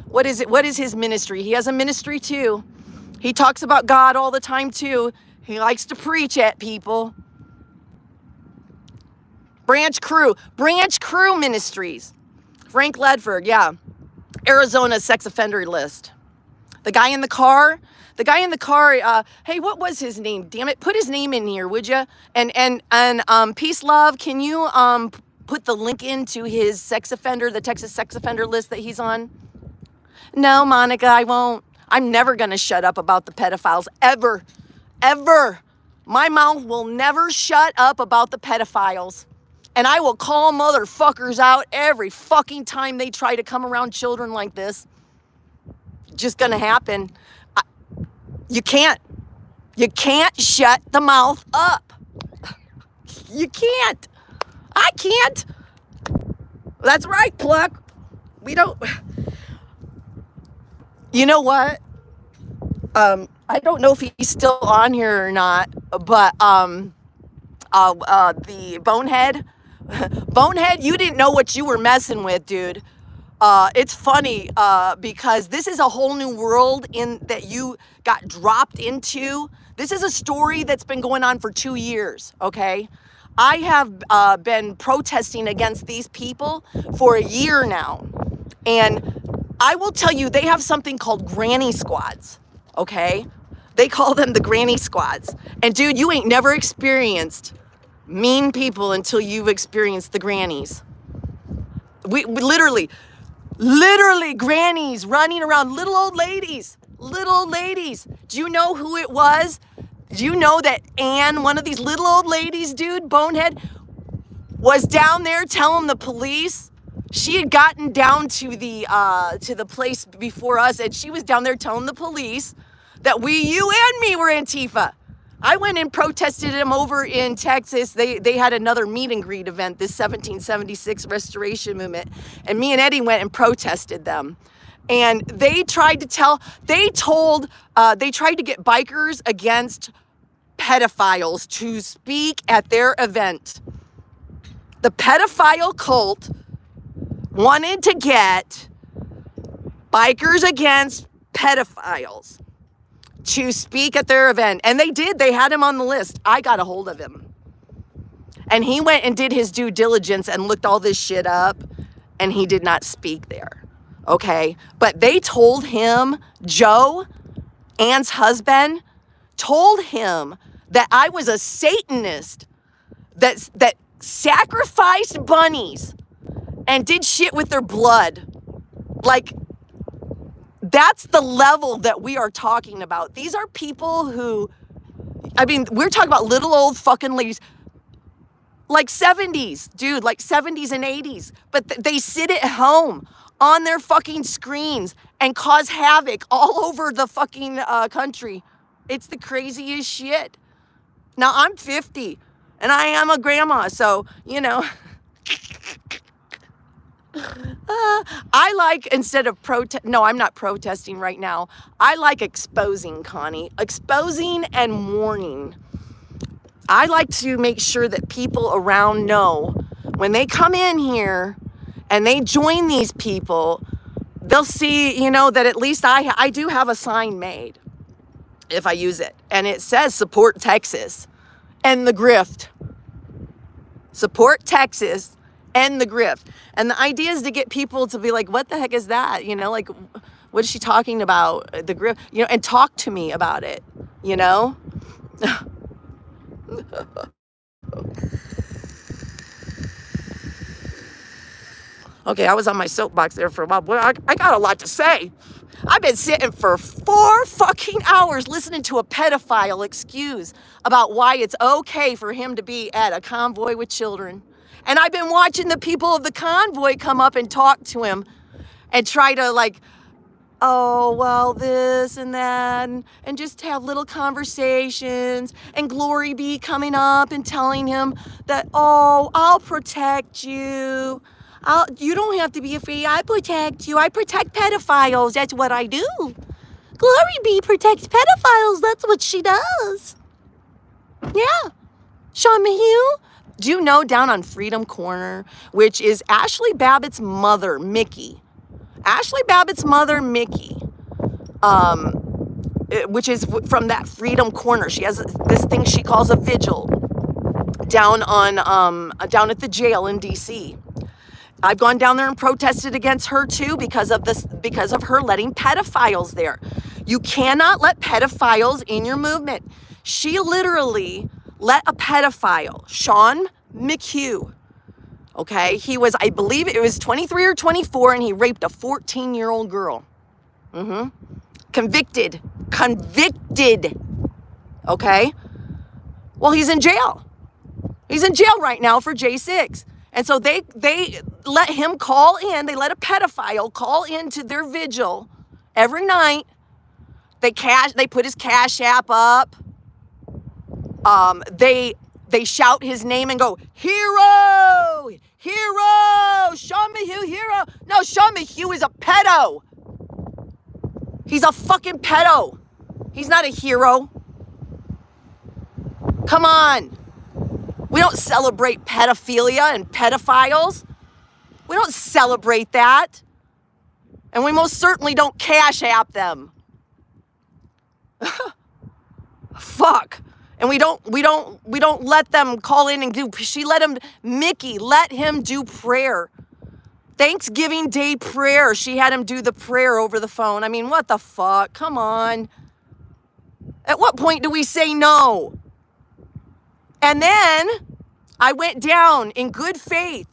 What is it? What is his ministry? He has a ministry too. He talks about God all the time too. He likes to preach at people. Branch Crew Ministries. Frank Ledford, yeah. Arizona sex offender list. The guy in the car, hey, what was his name? Damn it, put his name in here, would you? And Peace Love, can you put the link into his sex offender, the Texas sex offender list that he's on? No, Monica, I won't. I'm never going to shut up about the pedophiles, ever. Ever. My mouth will never shut up about the pedophiles. And I will call motherfuckers out every fucking time they try to come around children like this. Just gonna happen. You can't shut the mouth up. You can't. I can't. That's right, Pluck. We don't. You know what? I don't know if he's still on here or not, but the Bonehead, you didn't know what you were messing with, dude. It's funny because this is a whole new world that you got dropped into. This is a story that's been going on for 2 years, okay? I have been protesting against these people for a year now, and I will tell you, they have something called granny squads. Okay? They call them the granny squads. And dude, you ain't never experienced mean people until you've experienced the grannies. We literally grannies running around, little old ladies. Do you know who it was? Do you know that Anne, one of these little old ladies, dude, Bonehead, was down there telling the police? She had gotten down to the place before us, and she was down there telling the police that you and me were Antifa. I went and protested them over in Texas. They had another meet and greet event, this 1776 restoration movement, and me and Eddie went and protested them. And they tried to get bikers against pedophiles to speak at their event. The pedophile cult wanted to get bikers against pedophiles to speak at their event. And they did. They had him on the list. I got a hold of him. And he went and did his due diligence and looked all this shit up. And he did not speak there. Okay? But they told him, Joe, Ann's husband, told him that I was a Satanist that sacrificed bunnies and did shit with their blood. Like, that's the level that we are talking about. These are people who, I mean, we're talking about little old fucking ladies, like 70s, dude, like 70s and 80s. But they sit at home on their fucking screens and cause havoc all over the fucking country. It's the craziest shit. Now, I'm 50 and I am a grandma, so, you know. I like, instead of no, I'm not protesting right now. I like exposing, Connie. Exposing and warning. I like to make sure that people around know when they come in here and they join these people, they'll see, you know, that at least I do have a sign made if I use it. And it says support Texas and the grift. Support Texas and the grift. And the idea is to get people to be like, what the heck is that? You know, like, what is she talking about? The grift, you know, and talk to me about it, you know? Okay, I was on my soapbox there for a while. Boy, I got a lot to say. I've been sitting for 4 fucking hours listening to a pedophile excuse about why it's okay for him to be at a convoy with children. And I've been watching the people of the convoy come up and talk to him and try to, like, oh, well, this and that, and just have little conversations, and Glory be coming up and telling him that, oh, I'll protect you. You don't have to be afraid. I protect you. I protect pedophiles. That's what I do. Glory be protects pedophiles. That's what she does. Yeah. Sean Mayhew. Do you know down on Freedom Corner, which is Ashley Babbitt's mother, Mickey? Ashley Babbitt's mother, Mickey, which is from that Freedom Corner. She has this thing she calls a vigil down at the jail in D.C. I've gone down there and protested against her too because of her letting pedophiles there. You cannot let pedophiles in your movement. She literally let a pedophile, Sean McHugh, okay? He was, I believe it was 23 or 24, and he raped a 14-year-old girl. Convicted, okay? Well, he's in jail. He's in jail right now for J6. And so they let him call in, they let a pedophile call into their vigil every night. They put his Cash App up. They shout his name and go, hero, hero, Sean Mayhew, hero. No, Sean Mayhew is a pedo. He's a fucking pedo. He's not a hero. Come on. We don't celebrate pedophilia and pedophiles. We don't celebrate that. And we most certainly don't Cash App them. Fuck. And we don't let them call in and do, Mickey let him do prayer. Thanksgiving Day prayer. She had him do the prayer over the phone. I mean, what the fuck? Come on. At what point do we say no? And then I went down in good faith.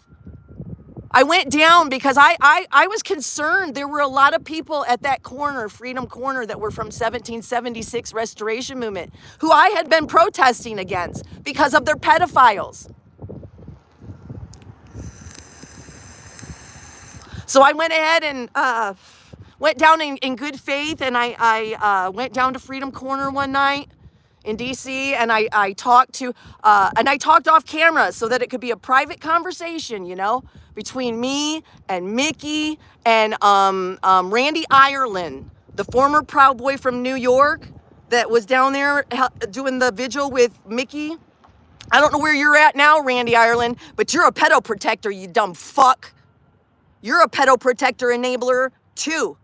I went down because I was concerned. There were a lot of people at that corner, Freedom Corner, that were from 1776 Restoration Movement, who I had been protesting against because of their pedophiles. So I went ahead and went down in good faith, and I went down to Freedom Corner one night in DC, and I talked off camera so that it could be a private conversation, you know, between me and Mickey and Randy Ireland, the former Proud Boy from New York that was down there doing the vigil with Mickey. I don't know where you're at now, Randy Ireland, but you're a pedo protector, you dumb fuck. You're a pedo protector enabler too.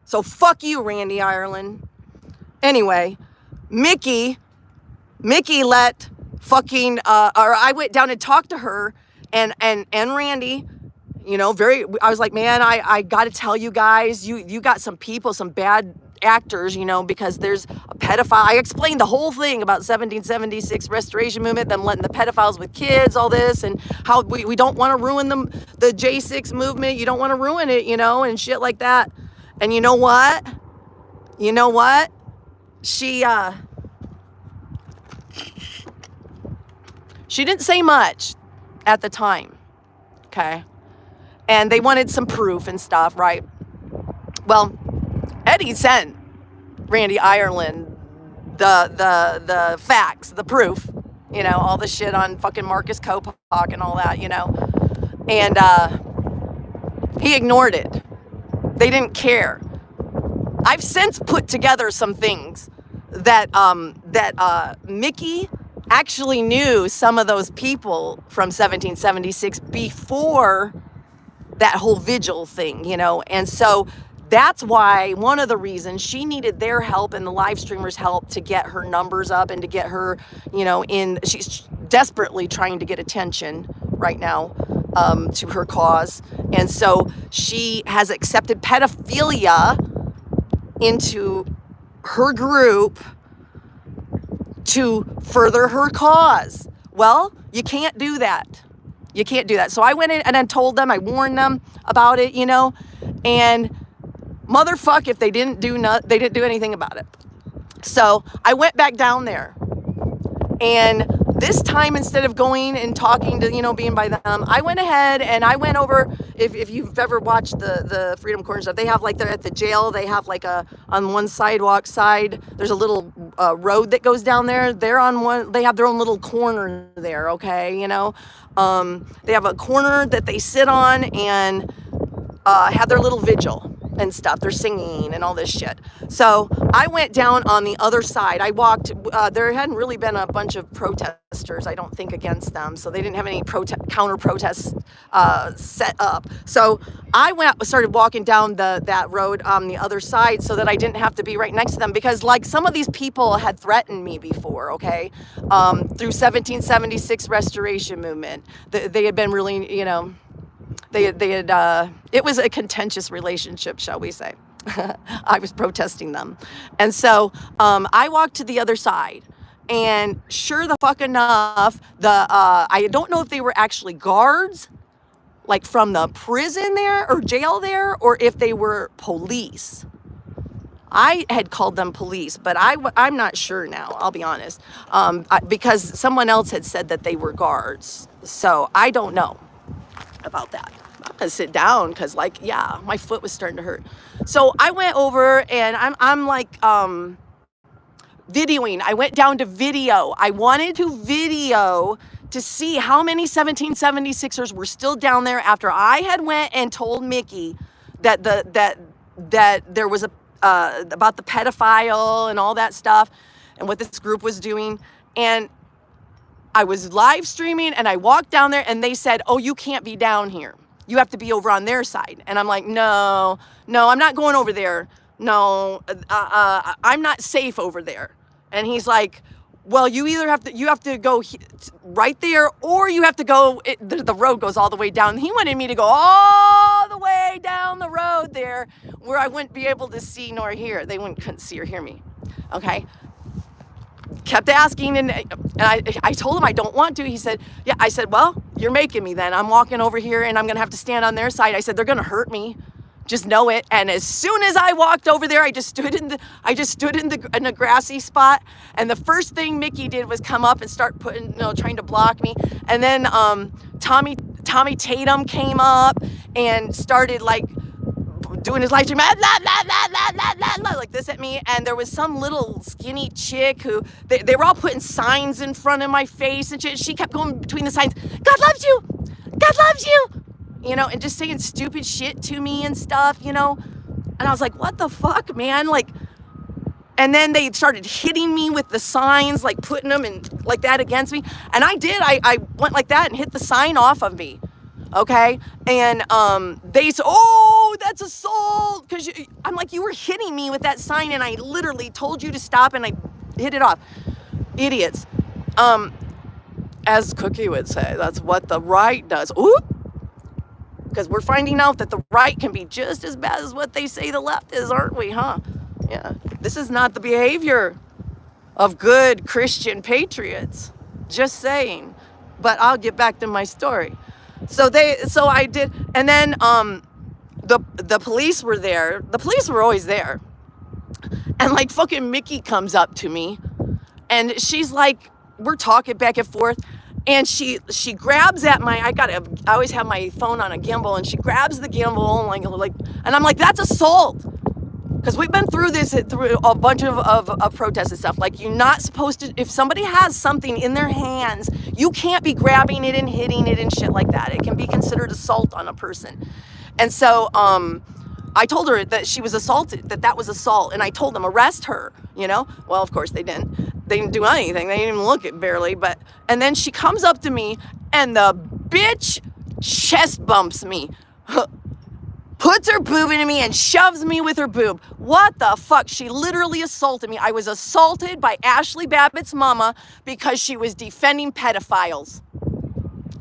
So fuck you, Randy Ireland. Anyway, Mickey let fucking, or I went down and talked to her and Randy, you know, I was like, man, I got to tell you guys, you got some people, some bad actors, you know, because there's a pedophile. I explained the whole thing about 1776 Restoration Movement, them letting the pedophiles with kids, all this, and how we don't want to ruin the J6 movement. You don't want to ruin it, you know, and shit like that. And you know what? She didn't say much at the time, okay? And they wanted some proof and stuff, right? Well, Eddie sent Randy Ireland the facts, the proof, you know, all the shit on fucking Marcus Kopak and all that, you know. And He ignored it. They didn't care. I've since put together some things that Mickey actually knew some of those people from 1776 before that whole vigil thing, you know. And so that's why one of the reasons she needed their help and the live streamers' help to get her numbers up and to get her, you know, she's desperately trying to get attention right now to her cause. And so she has accepted pedophilia into her group to further her cause. Well, you can't do that. You can't do that. So I went in and I told them, I warned them about it, you know, and motherfuck if they didn't do anything about it. So I went back down there, and this time, instead of going and talking to, you know, being by them, I went ahead and I went over, if you've ever watched the Freedom Corner stuff, they have like, they're at the jail, they have like on one sidewalk side, there's a little road that goes down there. They're on one, they have their own little corner there, okay, you know. They have a corner that they sit on and have their little vigil and stuff. They're singing and all this shit. So I went down on the other side. I walked, there hadn't really been a bunch of protesters, I don't think, against them. So they didn't have any counter protests set up. So I started walking down that road on the other side so that I didn't have to be right next to them, because like some of these people had threatened me before, okay? Through 1776 restoration movement. They had been really, you know, they had, it was a contentious relationship, shall we say. I was protesting them. And so I walked to the other side, and sure the fuck enough, I don't know if they were actually guards, like from the prison there or jail there, or if they were police. I had called them police, but I'm not sure now, I'll be honest, because someone else had said that they were guards. So I don't know about that. I'm gonna sit down because, like, yeah, my foot was starting to hurt. So I went over and I'm like videoing. I went down to video. I wanted to video to see how many 1776ers were still down there after I had went and told Mickey that there was about the pedophile and all that stuff and what this group was doing. And I was live streaming and I walked down there and they said, oh, you can't be down here. You have to be over on their side. And I'm like, no, I'm not going over there. No, I'm not safe over there. And he's like, well, you have to go right there, or you have to go, the road goes all the way down. He wanted me to go all the way down the road there where I wouldn't be able to see nor hear. They couldn't see or hear me. Okay. Kept asking, and I told him I don't want to. He said, yeah. I said, well, you're making me then. I'm walking over here and I'm going to have to stand on their side. I said, they're going to hurt me. Just know it. And as soon as I walked over there, I just stood in a grassy spot. And the first thing Mickey did was come up and start trying to block me. And then Tommy Tatum came up and started like doing his live stream, like this at me. And there was some little skinny chick who, they were all putting signs in front of my face and shit. She kept going between the signs, God loves you, God loves you, you know, and just saying stupid shit to me and stuff, you know. And I was like, what the fuck, man? Like, and then they started hitting me with the signs, like putting them in like that against me. And I went like that and hit the sign off of me. Okay. And they said, oh, that's assault. Because I'm like, you were hitting me with that sign and I literally told you to stop and I hit it off. Idiots. As Cookie would say, that's what the right does. Ooh. Because we're finding out that the right can be just as bad as what they say the left is, aren't we, huh? Yeah. This is not the behavior of good Christian patriots. Just saying. But I'll get back to my story. So I did, and then the police were there. The police were always there. And like fucking Mickey comes up to me and she's like, we're talking back and forth. And she grabs at I always have my phone on a gimbal, and she grabs the gimbal and I'm like, that's assault. Because we've been through a bunch of protests and stuff. Like, you're not supposed to, if somebody has something in their hands, you can't be grabbing it and hitting it and shit like that. It can be considered assault on a person. And so I told her that she was assaulted, that was assault. And I told them, arrest her, you know? Well, of course they didn't. They didn't do anything. They didn't even look at barely. And then she comes up to me and the bitch chest bumps me. Puts her boob into me and shoves me with her boob. What the fuck? She literally assaulted me. I was assaulted by Ashley Babbitt's mama because she was defending pedophiles.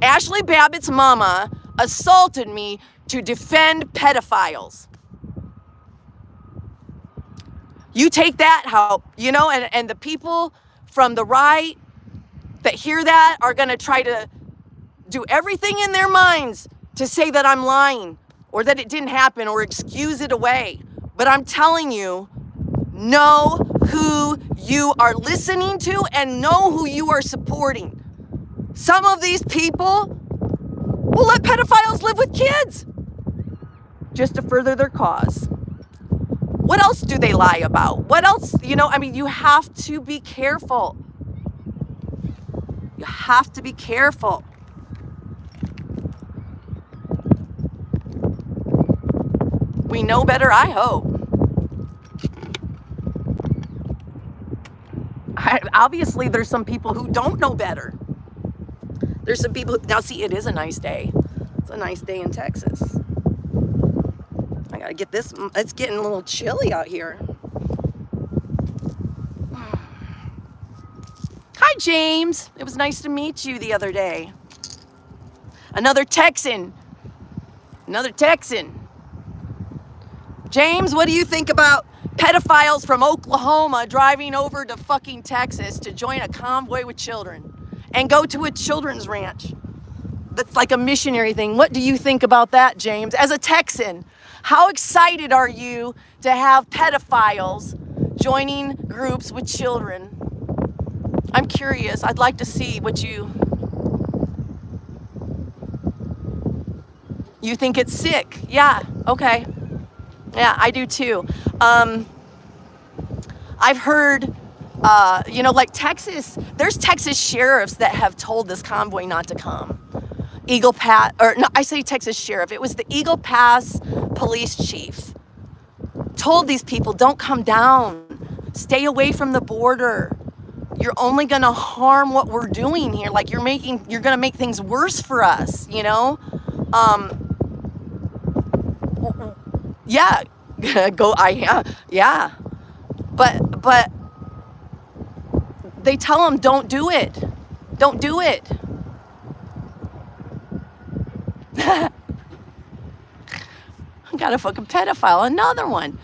Ashley Babbitt's mama assaulted me to defend pedophiles. You take that how, you know, and the people from the right that hear that are going to try to do everything in their minds to say that I'm lying or that it didn't happen or excuse it away. But I'm telling you, know who you are listening to and know who you are supporting. Some of these people will let pedophiles live with kids just to further their cause. What else do they lie about? What else, you know, I mean, you have to be careful. You have to be careful. We know better, I hope. Obviously, there's some people who don't know better. There's some people, now see, it is a nice day. It's a nice day in Texas. I gotta get this, it's getting a little chilly out here. Hi, James. It was nice to meet you the other day. Another Texan. Another Texan. James, what do you think about pedophiles from Oklahoma driving over to fucking Texas to join a convoy with children and go to a children's ranch? That's like a missionary thing. What do you think about that, James? As a Texan, how excited are you to have pedophiles joining groups with children? I'm curious. I'd like to see what you think it's sick. Yeah, okay. Yeah, I do too. I've heard, you know, like Texas, there's Texas sheriffs that have told this convoy not to come. Eagle Pass, or no, I say Texas sheriff, it was the Eagle Pass police chief. Told these people, don't come down. Stay away from the border. You're only gonna harm what we're doing here. Like you're gonna make things worse for us, you know? Yeah, yeah. But they tell them, don't do it. Don't do it. I got a fucking pedophile, another one.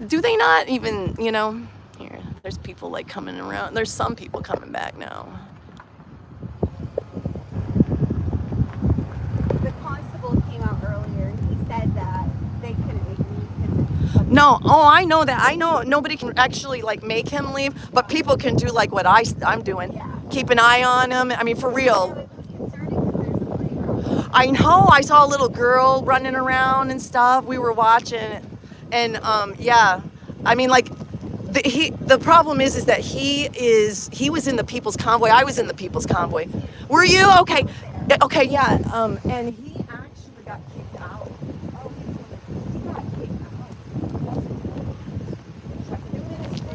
Do they not even, you know, here, there's people like coming around. There's some people coming back now. The constable came out earlier and he said that they couldn't make me because it's No, oh, I know that. I know nobody can actually like make him leave, but people can do like what I'm doing. Yeah. Keep an eye on him. I mean, for real. It was concerning because there's a playground. I know. I saw a little girl running around and stuff. We were watching it. And yeah, I mean, like the problem is that he was in the People's Convoy. I was in the People's Convoy. Were you? Okay. Okay, yeah. And he actually got kicked out. Oh, he got kicked out.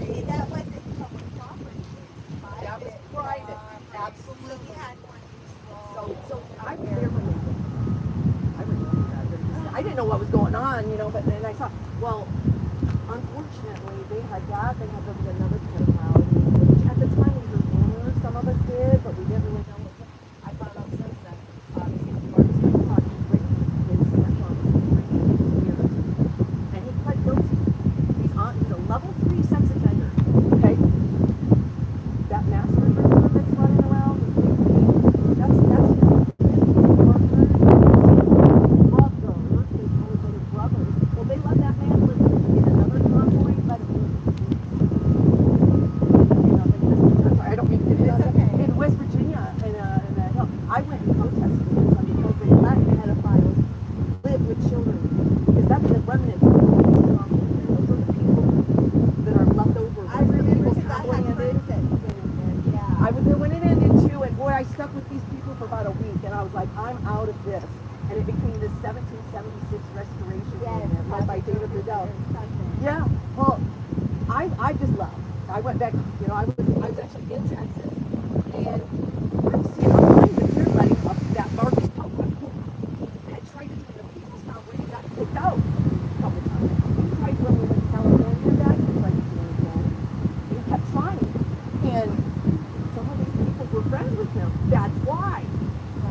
See, that wasn't public property. That was private. Absolutely. So he had one. So I was there when I remember that. I didn't know what was going on, you know, but then I saw, well, unfortunately, they had that, they had another pedophile. At the time, we heard rumors, some of us did, but we didn't really know what I found out since then. Marcus Copac raped his stepmom for 3 years, and he pled guilty. He's a level 3 sex offender, okay? That master agreement that's running around, that's his partner, brothers. Well, they let that man live in another convoy, let him live. I don't mean to do that. Okay. In West Virginia, I went and protested this because they let pedophiles live with children. Because that's the remnants of the convoy. Those are the people that are left over. I remember because I Convoy had ended. friends that, yeah. I was there when it ended too, and boy, I stuck with these people for about a week, and I was like, I'm out of this. and it became this 1776 restoration Yes, movement led by David Riddell. something. Yeah, well, I just left. I went back, you know, I was actually in Texas, and I'm trying to hear letting up that Marcus Copeland had tried to do the People's Convoy, he got kicked out a couple times. He tried when we went to California back, he tried to do it again. He kept trying, and some of these people were friends with him. That's why.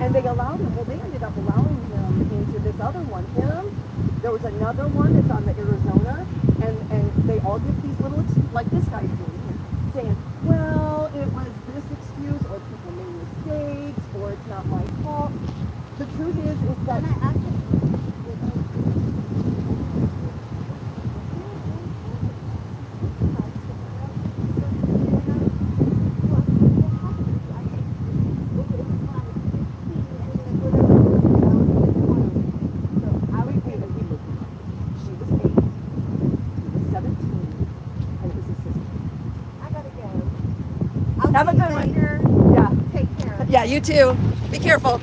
And they allowed him, well, they ended up allowing him into this other one. There was another one that's on the Arizona, and they all give these little, like this guy's doing here, saying, well, it was this excuse, or people made mistakes, or it's not my fault. The truth is that... Can I ask you? She was 8, he was 17, and it was his sister. I gotta go. I'll Have a see you good one. later. Yeah. Take care. Yeah, you too. Be careful.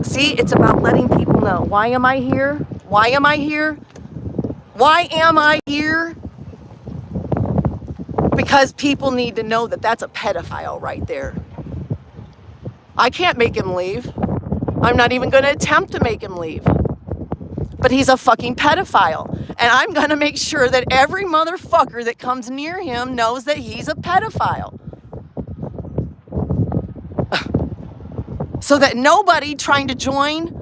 See, it's about letting people know. Why am I here? Why am I here? Why am I here? Because people need to know that that's a pedophile right there. I can't make him leave. I'm not even going to attempt to make him leave. But he's a fucking pedophile. And I'm going to make sure that every motherfucker that comes near him knows that he's a pedophile. So that nobody trying to join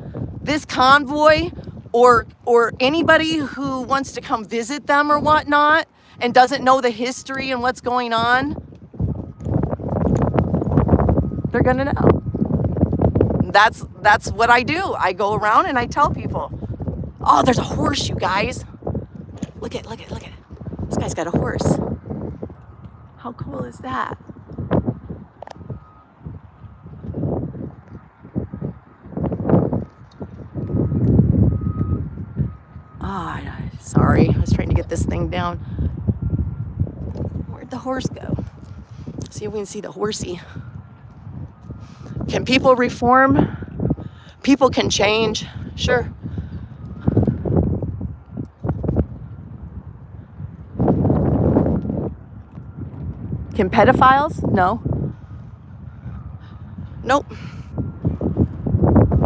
this convoy or anybody who wants to come visit them or whatnot and doesn't know the history and what's going on, they're going to know. That's what I do. I go around and I tell people, oh, there's a horse, you guys. Look at. This guy's got a horse. How cool is that? Sorry, I was trying to get this thing down. Where'd the horse go? See if we can see the horsey. Can people reform? People can change, sure. Can pedophiles? No. Nope.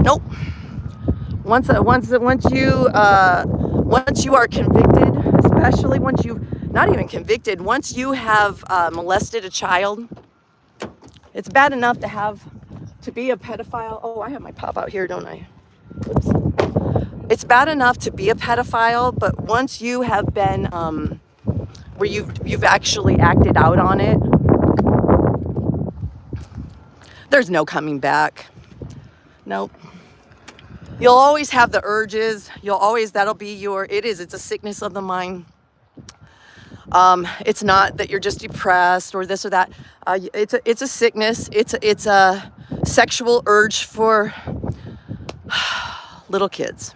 Nope. Once you are convicted, especially once you've not even convicted, once you have molested a child, it's bad enough to be a pedophile. Oh, I have my pop out here, don't I? Oops. It's bad enough to be a pedophile, but once you have been where you've actually acted out on it, there's no coming back. Nope. You'll always have the urges. It's a sickness of the mind. It's not that you're just depressed or this or that. It's a sickness. It's a sexual urge for little kids.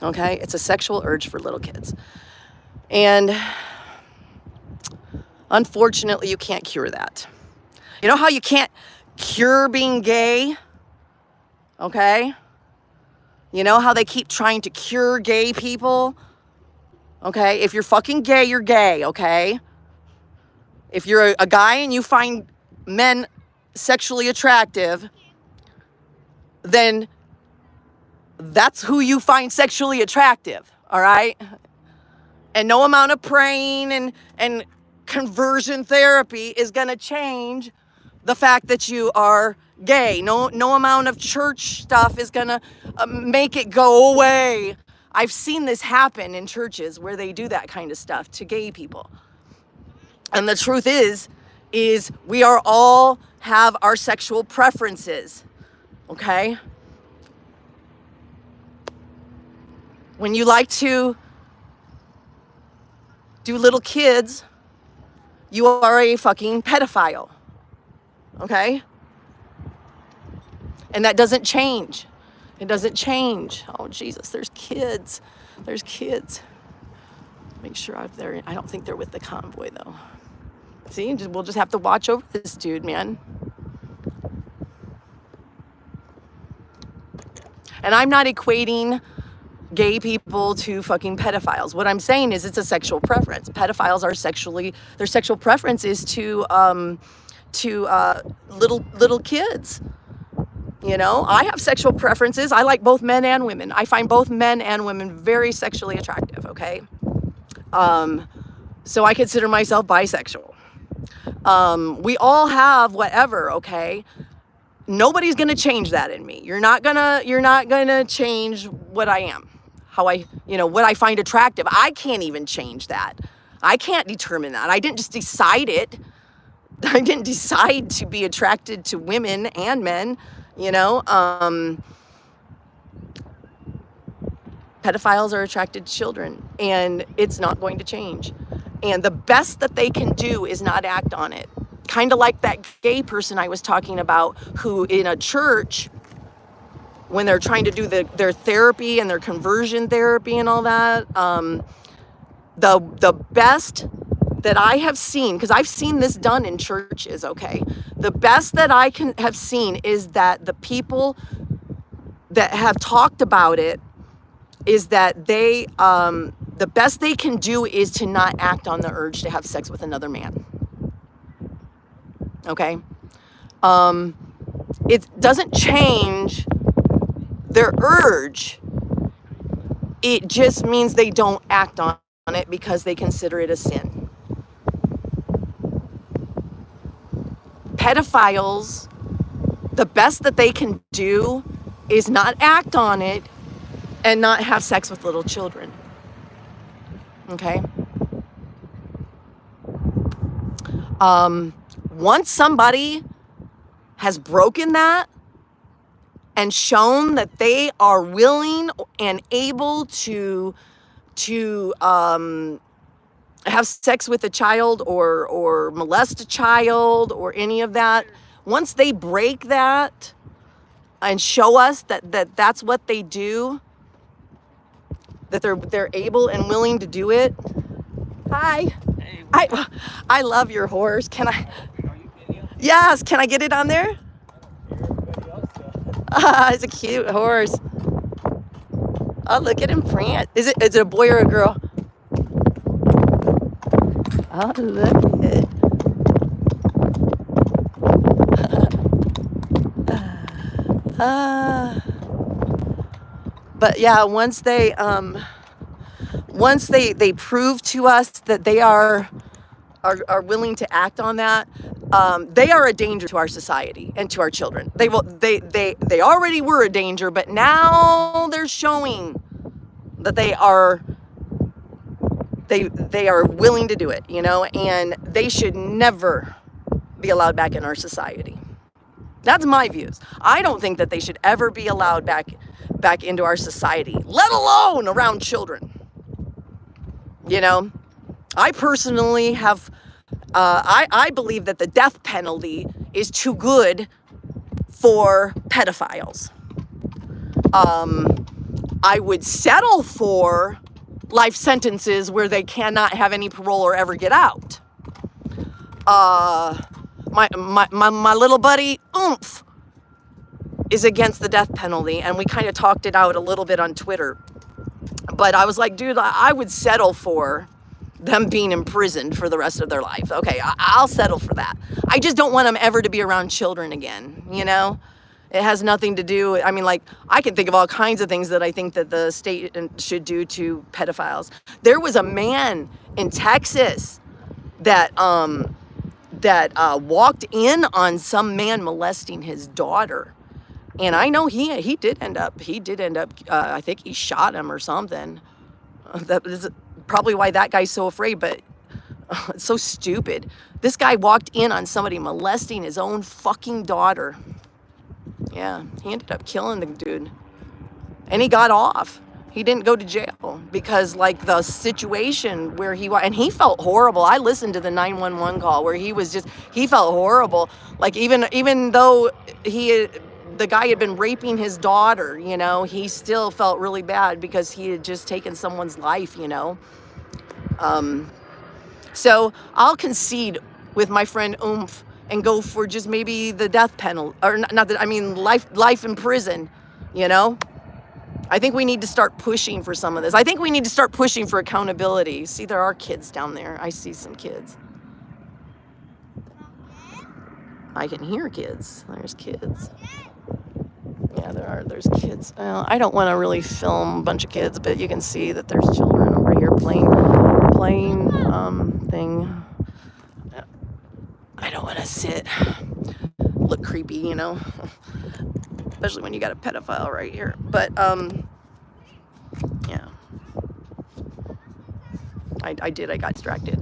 Okay? It's a sexual urge for little kids. And unfortunately, you can't cure that. You know how you can't cure being gay? Okay? You know how they keep trying to cure gay people? Okay? If you're fucking gay, you're gay, okay? If you're a guy and you find men sexually attractive, then that's who you find sexually attractive, all right? And no amount of praying and conversion therapy is going to change the fact that you are gay. No amount of church stuff is going to make it go away. I've seen this happen in churches where they do that kind of stuff to gay people. And the truth is we are all have our sexual preferences, okay? When you like to do little kids, you are a fucking pedophile, okay? And that doesn't change. It doesn't change. Oh, Jesus, there's kids. There's kids. Make sure I'm there. I don't think they're with the convoy, though. See, we'll just have to watch over this dude, man. And I'm not equating gay people to fucking pedophiles. What I'm saying is it's a sexual preference. Pedophiles are their sexual preference is to little kids. You know, I have sexual preferences. I like both men and women. I find both men and women very sexually attractive, okay? So I consider myself bisexual. We all have whatever, okay? Nobody's gonna change that in me. You're not gonna change what I am, how what I find attractive. I can't even change that. I can't determine that. I didn't just decide it. I didn't decide to be attracted to women and men, pedophiles are attracted to children, and it's not going to change. And the best that they can do is not act on it. Kind of like that gay person I was talking about, who in a church, when they're trying to do their therapy and their conversion therapy and all that, the best that I have seen, because I've seen this done in churches, okay? The best that I have seen is that the people that have talked about it is that the best they can do is to not act on the urge to have sex with another man. Okay? It doesn't change their urge. It just means they don't act on it because they consider it a sin. Pedophiles, the best that they can do is not act on it and not have sex with little children. Okay? Once somebody has broken that and shown that they are willing and able to have sex with a child or molest a child or any of that, once they break that and show us that that's what they do, that they're able and willing to do it. Hi. I love your horse. Can I? Yes. Can I get it on there? It's a cute horse. Oh, look at him prance. Is it a boy or a girl? Oh, look at it. But yeah, once they prove to us that they are willing to act on that, they are a danger to our society and to our children. They already were a danger, but now they're showing that they are willing to do it, and they should never be allowed back in our society. That's my views. I don't think that they should ever be allowed back into our society, let alone around children. I personally have, I believe that the death penalty is too good for pedophiles. I would settle for life sentences where they cannot have any parole or ever get out. My little buddy Oomph is against the death penalty, and we kind of talked it out a little bit on Twitter. But I was like, dude, I would settle for them being imprisoned for the rest of their life. Okay, I'll settle for that. I just don't want them ever to be around children again, It has nothing to do, I can think of all kinds of things that I think that the state should do to pedophiles. There was a man in Texas that walked in on some man molesting his daughter. And I know he did end up, I think he shot him or something. That is probably why that guy's so afraid, but it's so stupid. This guy walked in on somebody molesting his own fucking daughter. Yeah, he ended up killing the dude. And he got off. He didn't go to jail because the situation where he was, and he felt horrible. I listened to the 911 call where he felt horrible. Even though the guy had been raping his daughter, he still felt really bad because he had just taken someone's life, So I'll concede with my friend Oomph and go for just maybe the death penalty, or not that, I mean, life in prison, you know? I think we need to start pushing for some of this. I think we need to start pushing for accountability. See, there are kids down there. I see some kids. I can hear kids. There's kids. Yeah, there's kids. I don't want to really film a bunch of kids, but you can see that there's children over here playing thing. I don't want to sit, look creepy, you know, especially when you got a pedophile right here. But yeah, I got distracted.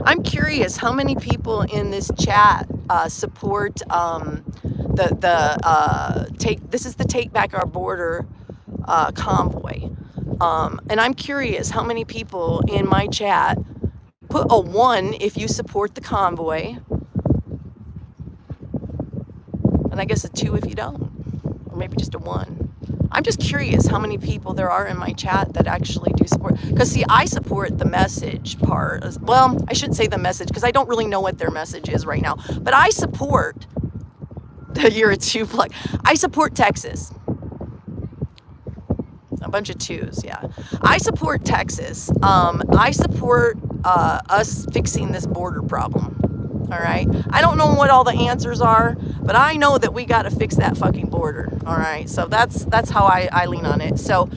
I'm curious how many people in this chat support this is the Take Back Our Border convoy. And I'm curious how many people in my chat put a 1 if you support the convoy, and I guess a 2 if you don't, or maybe just a 1. I'm just curious how many people there are in my chat that actually do support. Because, see, I support the message part. Well, I shouldn't say the message because I don't really know what their message is right now. But I support, you're a 2 plug. I support Texas. A bunch of 2s, yeah. I support Texas. I support us fixing this border problem. All right. I don't know what all the answers are, but I know that we got to fix that fucking border. All right. So that's how I lean on it. So,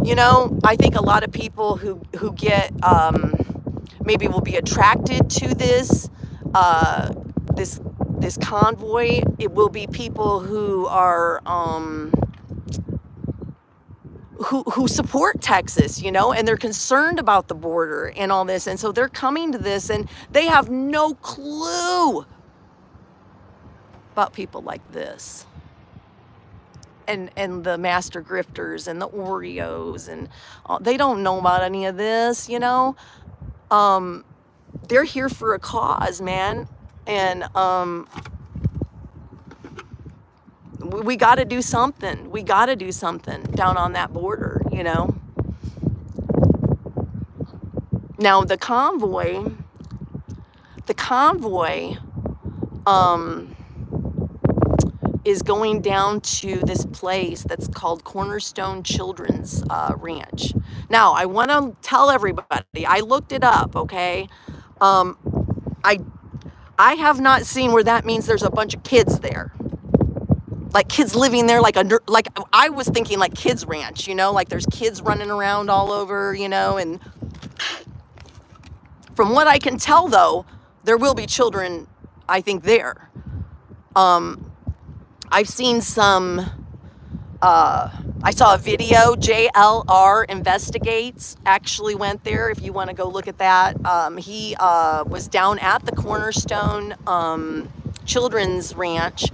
you know, I think a lot of people who get maybe will be attracted to this this convoy. It will be people who are who support Texas, you know, and they're concerned about the border and all this. And so they're coming to this and they have no clue about people like this. And the master grifters and the Oreos and they don't know about any of this, you know. They're here for a cause, man. And we got to do something. We got to do something down on that border, you know. Now the convoy is going down to this place that's called Cornerstone Children's Ranch. Now I want to tell everybody, I looked it up, okay? I have not seen where that means there's a bunch of kids there. Like kids living there, like I was thinking like kids ranch, you know, like there's kids running around all over, you know, and from what I can tell though, there will be children, I think, there. I've seen some, I saw a video, JLR Investigates actually went there, if you want to go look at that. He was down at the Cornerstone Children's Ranch.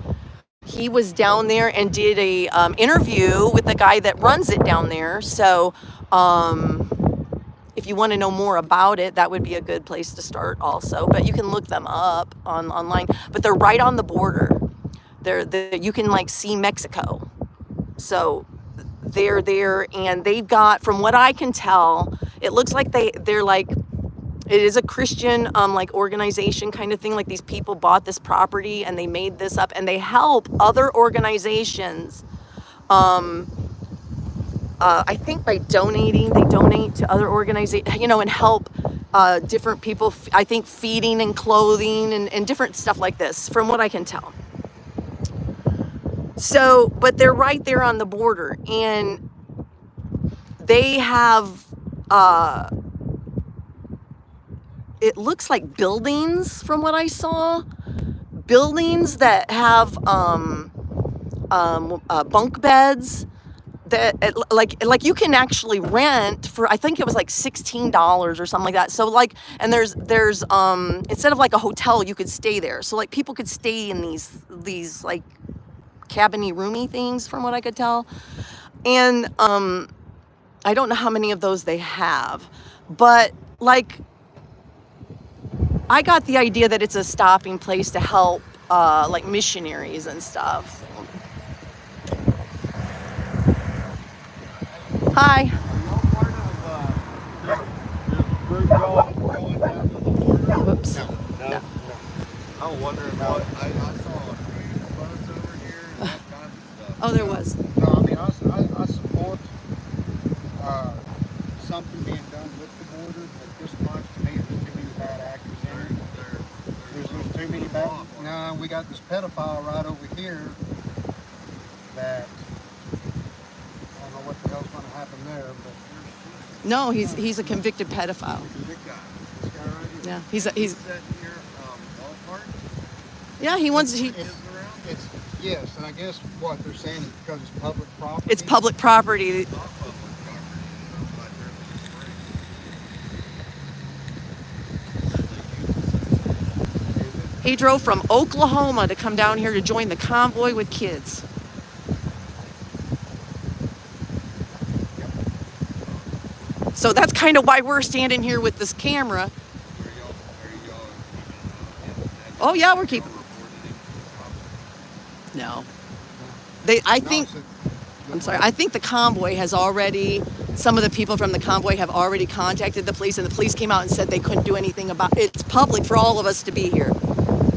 He was down there and did a interview with the guy that runs it down there. So if you want to know more about it, that would be a good place to start also. But you can look them up online. But they're right on the border. You can like see Mexico. So they're there, and they've got, from what I can tell, it looks like they're like, it is a Christian like organization kind of thing. Like these people bought this property and they made this up, and they help other organizations. I think by donating, they donate to other organizations, you know, and help different people. I think feeding and clothing and different stuff like this, from what I can tell. So, but they're right there on the border, and they have. It looks like buildings, from what I saw, buildings that have bunk beds that like you can actually rent for, I think it was like $16 or something like that. So like, and there's instead of like a hotel, you could stay there. So like people could stay in these like cabiny roomy things, from what I could tell. And I don't know how many of those they have, but like, I got the idea that it's a stopping place to help like missionaries and stuff. Hi. Are y'all part of there was. No, I mean, I support something being done with the border, but this much to me, there's too many bad actors in it. There's too many bad. Now we got this pedophile right over here that I don't know what the hell's going to happen there, but No, he's a convicted pedophile. this guy right here. Yeah, he's Set here, ballpark, yeah, he wants he. is around. It's yes, and I guess what they're saying is because it's public property. It's public property. Not public property, so right there in the spring. He drove from Oklahoma to come down here to join the convoy with kids. So that's kind of why we're standing here with this camera. Are y'all keeping Oh yeah, we're keeping. reported him? No, I think. I'm sorry. I think the convoy has already. Some of the people from the convoy have already contacted the police, and the police came out and said they couldn't do anything about it. It's public for all of us to be here.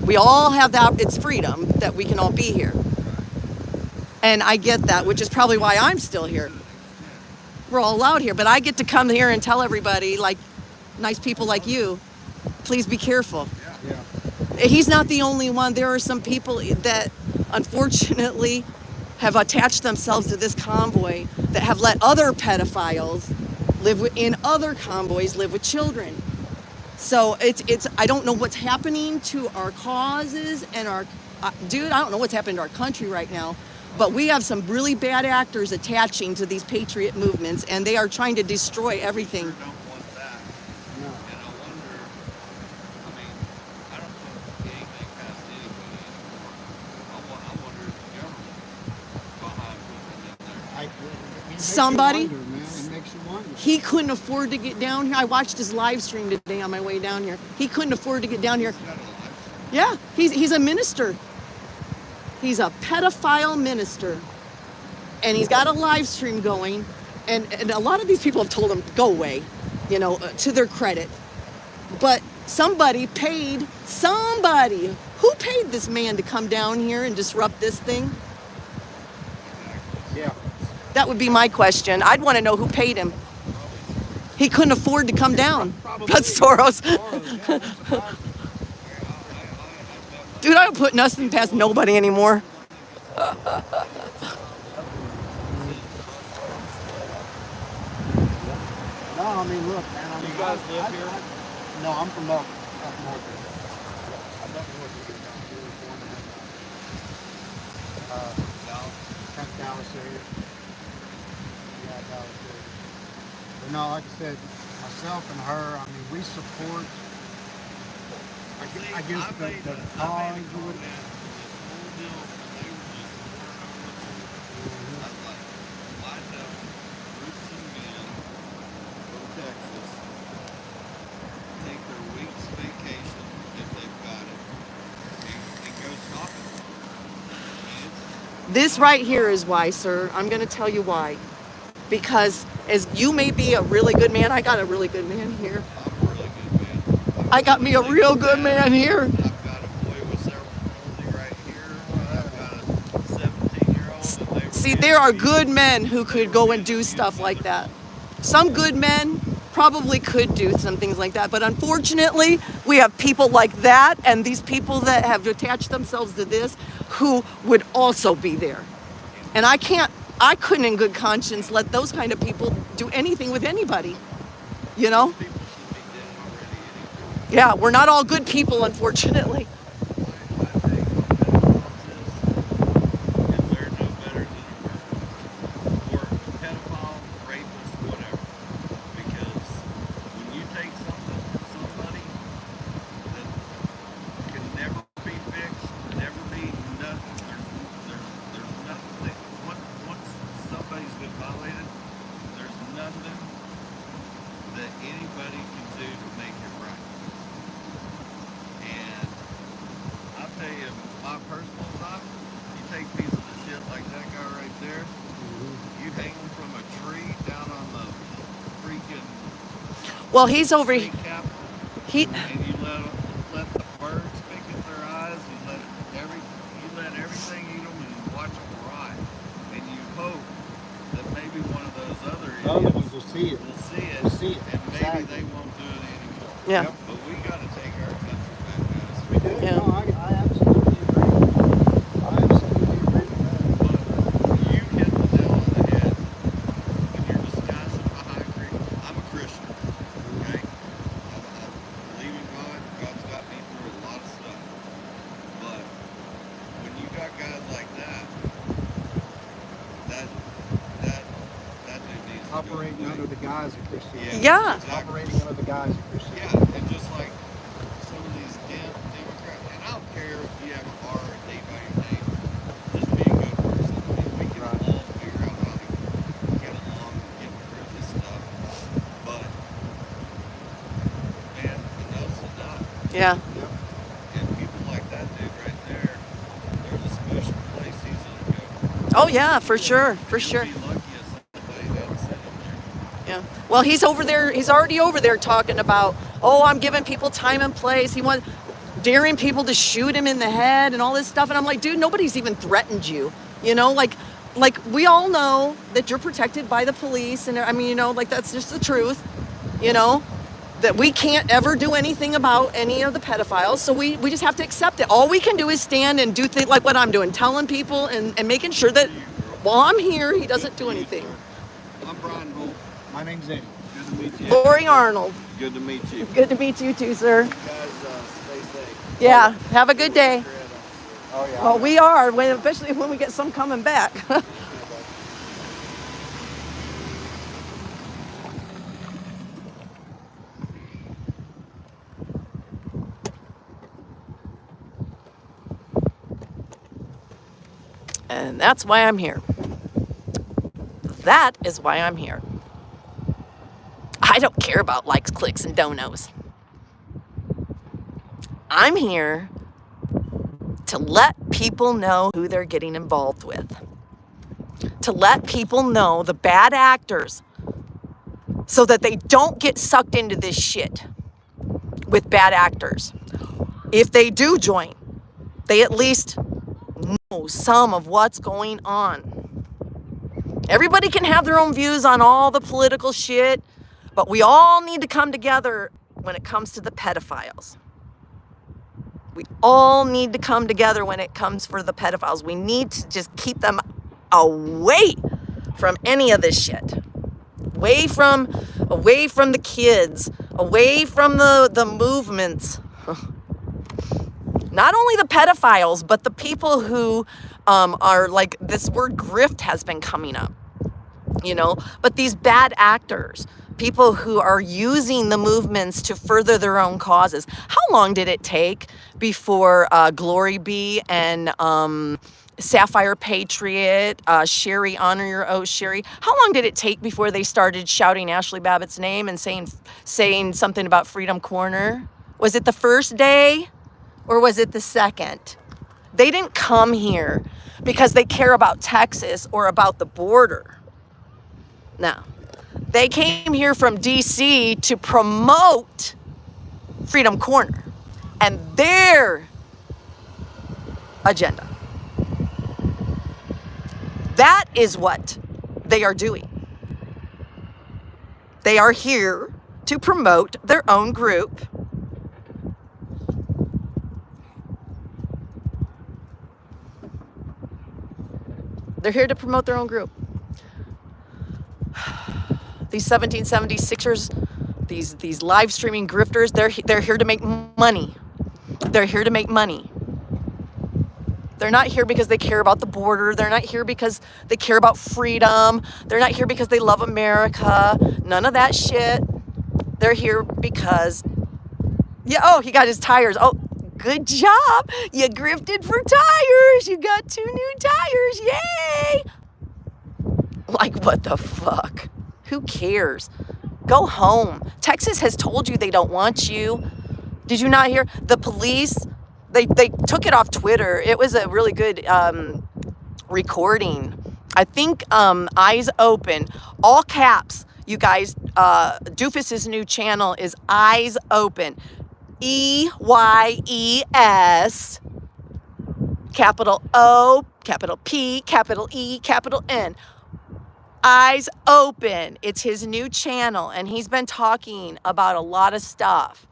We all have that. It's freedom that we can all be here. And I get that, which is probably why I'm still here. We're all allowed here, but I get to come here and tell everybody, like nice people like you, please be careful. Yeah. He's not the only one. There are some people that unfortunately have attached themselves to this convoy that have let other pedophiles in other convoys live with children. So it's I don't know what's happening to our causes and our dude, I don't know what's happening to our country right now. But we have some really bad actors attaching to these patriot movements, and they are trying to destroy everything. Sure don't want that. No. And I wonder, I mean, I don't put anything past anybody anymore. I wonder if the government's behind putting it in there. It Somebody- makes you wonder, man. It makes you wonder. He couldn't afford to get down here. I watched his live stream today on my way down here. He couldn't afford to get down here. He's got a life. Yeah, he's a minister. He's a pedophile minister. And he's got a live stream going. And a lot of these people have told him, go away, to their credit. But somebody, who paid this man to come down here and disrupt this thing? Yeah. That would be my question. I'd want to know who paid him. He couldn't afford to come down. That's Soros. Dude, I don't put nothing past nobody anymore. No, I mean, look, man. I mean, You guys live here? No, I'm from up north. I'm up north of here, down here, born and kind of Dallas area. Yeah, Dallas area. But no, like I said, myself and her, I mean, we support. I guess the cause would. This right here is why, sir. I'm going to tell you why. Because as you may be a really good man, I got a really good man here. I'm a really good man. I got me a real good man here. I've got a boy with cerebral palsy right here. I've got a 17-year-old. And they See, there are good men who could go and do stuff like that. Some good men probably could do some things like that. But unfortunately, we have people like that and these people that have attached themselves to this who would also be there. And I couldn't in good conscience let those kind of people do anything with anybody. You know? people should be dead already anyway. Yeah, we're not all good people, unfortunately. My take on pedophiles is they're no better than a murderer or a pedophile, rapist, whatever. Because when you take something from somebody that can never be fixed, never be nothing, there's nothing. Once somebody's been violated, there's nothing that anybody can do to make it right. And I'll tell you, my personal thought, you take pieces of shit like that guy right there, you hang him from a tree down on the freaking Well, he's over state capitol, he and you let the birds pick at their eyes, you let everything eat them and watch them rot. And see it. will see it, We'll see it. and maybe Exactly. they won't do it anymore. Yeah. Yep. But we got to take our country back, guys. We do. Yeah. No, I absolutely agree. I absolutely agree with that. But you hit the nail on the head when you're disguising behind Creek. I'm a Christian, okay? I believe in God. God's got me through a lot of stuff. But when you got guys like that, that dude needs to Operating go away. under the guise of Christianity. Yeah. Exactly. Operating under the guise of Christianity. Yeah, and just like some of these Democrats, and I don't care if you have an R or a D by your name, just be a good person. I mean, we can Right. all figure out how to get along and get through this stuff. But, man, enough's enough. Yeah. Yep. And people like that dude right there, there's a special place he's gonna go. Oh yeah, for sure, for You'll sure. be lucky if somebody hadn't sent him there. Yeah. Well, he's over there. He's already over there talking about, oh, I'm giving people time and place. He wants daring people to shoot him in the head and all this stuff. And I'm like, dude, nobody's even threatened you. You know, like we all know that you're protected by the police. And I mean, you know, like that's just the truth. You know, that we can't ever do anything about any of the pedophiles. So we just have to accept it. All we can do is stand and do things like what I'm doing, telling people and making sure that while I'm here, he doesn't do anything. I'm Brian Holt. My name's Eddie. Good to meet you. Lori Arnold. Good to meet you. Good to meet you too, sir. Guys, stay safe. Yeah, have a good day. Oh yeah. Well, we are, especially when we get some coming back. And that's why I'm here. That is why I'm here. I don't care about likes, clicks, and donos. I'm here to let people know who they're getting involved with. To let people know the bad actors so that they don't get sucked into this shit with bad actors. If they do join, they at least know some of what's going on. Everybody can have their own views on all the political shit, but we all need to come together when it comes to the pedophiles. We all need to come together when it comes for the pedophiles. We need to just keep them away from any of this shit. Away from the kids, away from the movements. Not only the pedophiles, but the people who are like, this word grift has been coming up, you know, but these bad actors, people who are using the movements to further their own causes. How long did it take before Glory Bee and Sapphire Patriot, Sherry, Honor Your Oath, Sherry, how long did it take before they started shouting Ashley Babbitt's name and saying something about Freedom Corner? Was it the first day or was it the second? They didn't come here because they care about Texas or about the border. No. They came here from DC to promote Freedom Corner and their agenda. That is what they are doing. They are here to promote their own group. They're here to promote their own group. These 1776ers, these live streaming grifters, they're here to make money. They're here to make money. They're not here because they care about the border. They're not here because they care about freedom. They're not here because they love America. None of that shit. They're here because, yeah, oh, he got his tires. Oh, good job. You grifted for tires. You got 2 new tires. Yay. Like, what the fuck? Who cares? Go home. Texas has told you they don't want you. Did you not hear? The police, they took it off Twitter. It was a really good recording. I think Eyes Open, all caps, you guys. Doofus's new channel is Eyes Open. EYES, capital O, capital P, capital E, capital N. Eyes Open. It's his new channel, and he's been talking about a lot of stuff.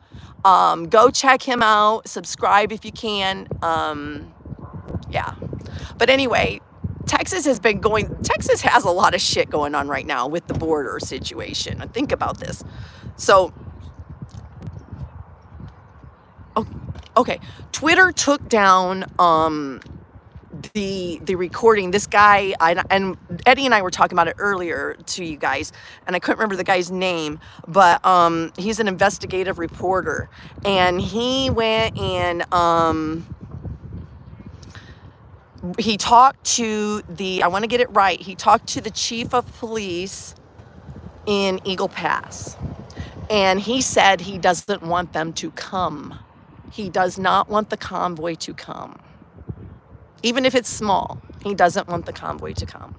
Go check him out. Subscribe if you can. Yeah. But anyway, Texas has a lot of shit going on right now with the border situation. Think about this. So, okay. Twitter took down the recording. This guy, and Eddie and I were talking about it earlier to you guys, and I couldn't remember the guy's name, but he's an investigative reporter, and he went and he talked to I want to get it right, he talked to the chief of police in Eagle Pass, and he said he doesn't want them to come. He does not want the convoy to come. Even if it's small, he doesn't want the convoy to come.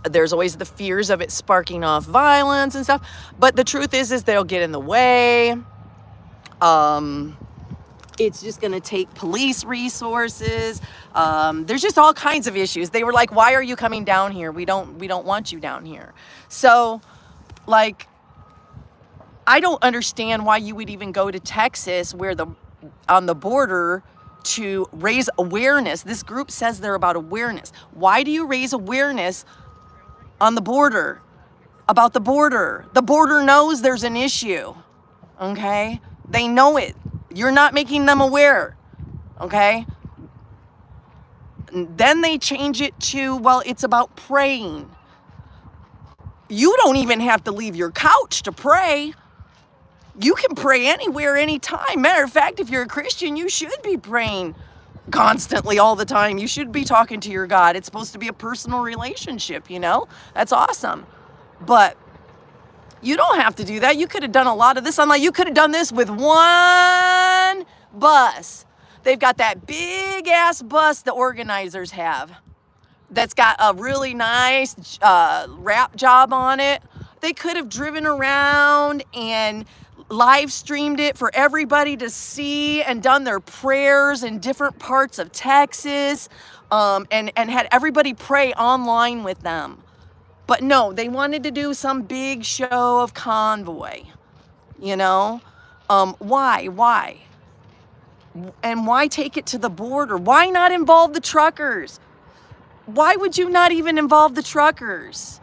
There's always the fears of it sparking off violence and stuff, but the truth is they'll get in the way. It's just going to take police resources. There's just all kinds of issues. They were like, "Why are you coming down here? We don't want you down here." So, like, I don't understand why you would even go to Texas on the border to raise awareness. This group says they're about awareness. Why do you raise awareness on the border? About the border. The border knows there's an issue. Okay? They know it. You're not making them aware. Okay? And then they change it to, well, it's about praying. You don't even have to leave your couch to pray. You can pray anywhere, anytime. Matter of fact, if you're a Christian, you should be praying constantly all the time. You should be talking to your God. It's supposed to be a personal relationship, you know? That's awesome. But you don't have to do that. You could have done a lot of this. You could have done this with one bus. They've got that big ass bus the organizers have that's got a really nice wrap job on it. They could have driven around and live streamed it for everybody to see and done their prayers in different parts of Texas, and had everybody pray online with them. But no, they wanted to do some big show of Convoy, you know? Why? And why take it to the border? Why not involve the truckers? Why would you not even involve the truckers?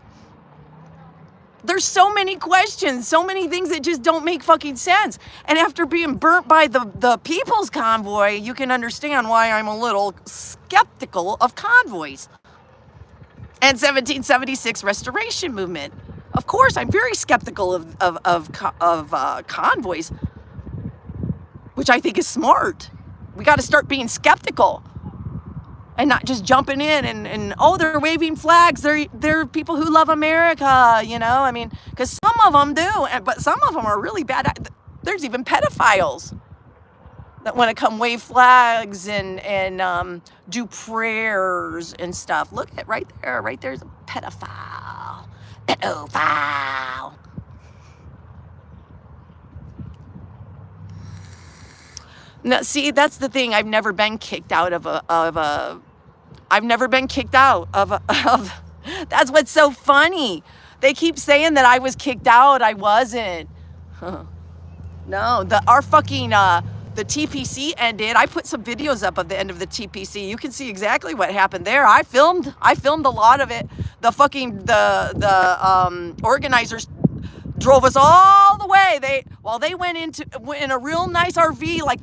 There's so many questions, so many things that just don't make fucking sense. And after being burnt by the People's Convoy, you can understand why I'm a little skeptical of convoys. And 1776 Restoration Movement. Of course, I'm very skeptical of convoys, which I think is smart. We got to start being skeptical. And not just jumping in and oh, they're waving flags. They're people who love America, you know? I mean, because some of them do, but some of them are really bad. There's even pedophiles that want to come wave flags and do prayers and stuff. Look at right there's a pedophile. Pedophile. No, see, that's the thing. I've never been kicked out of I've never been kicked out of that's what's so funny. They keep saying that I was kicked out. I wasn't. No, the TPC ended. I put some videos up of the end of the TPC. You can see exactly what happened there. I filmed a lot of it. The organizers drove us all the way. They went in a real nice RV, like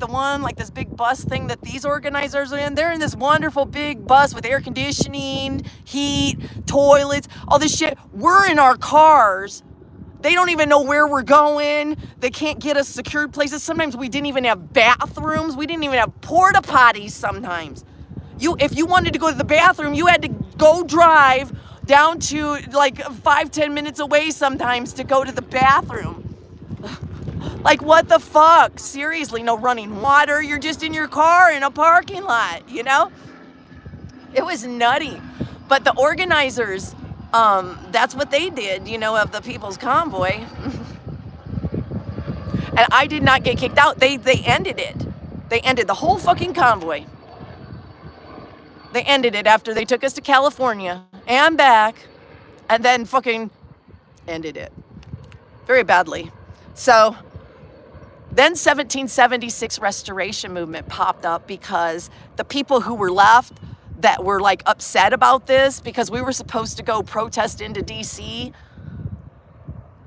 this big bus thing that these organizers are in. They're in this wonderful big bus with air conditioning, heat, toilets, all this shit. We're in our cars. They don't even know where we're going. They can't get us secured places. Sometimes we didn't even have bathrooms. We didn't even have porta potties sometimes. If you wanted to go to the bathroom, you had to go drive down to like 5-10 minutes away sometimes to go to the bathroom. Like, what the fuck? Seriously, no running water. You're just in your car in a parking lot, you know? It was nutty. But the organizers, that's what they did, you know, of the People's Convoy. And I did not get kicked out. They ended it. They ended the whole fucking convoy. They ended it after they took us to California and back, and then fucking ended it very badly. So then 1776 restoration movement popped up because the people who were left that were like upset about this, because we were supposed to go protest into DC.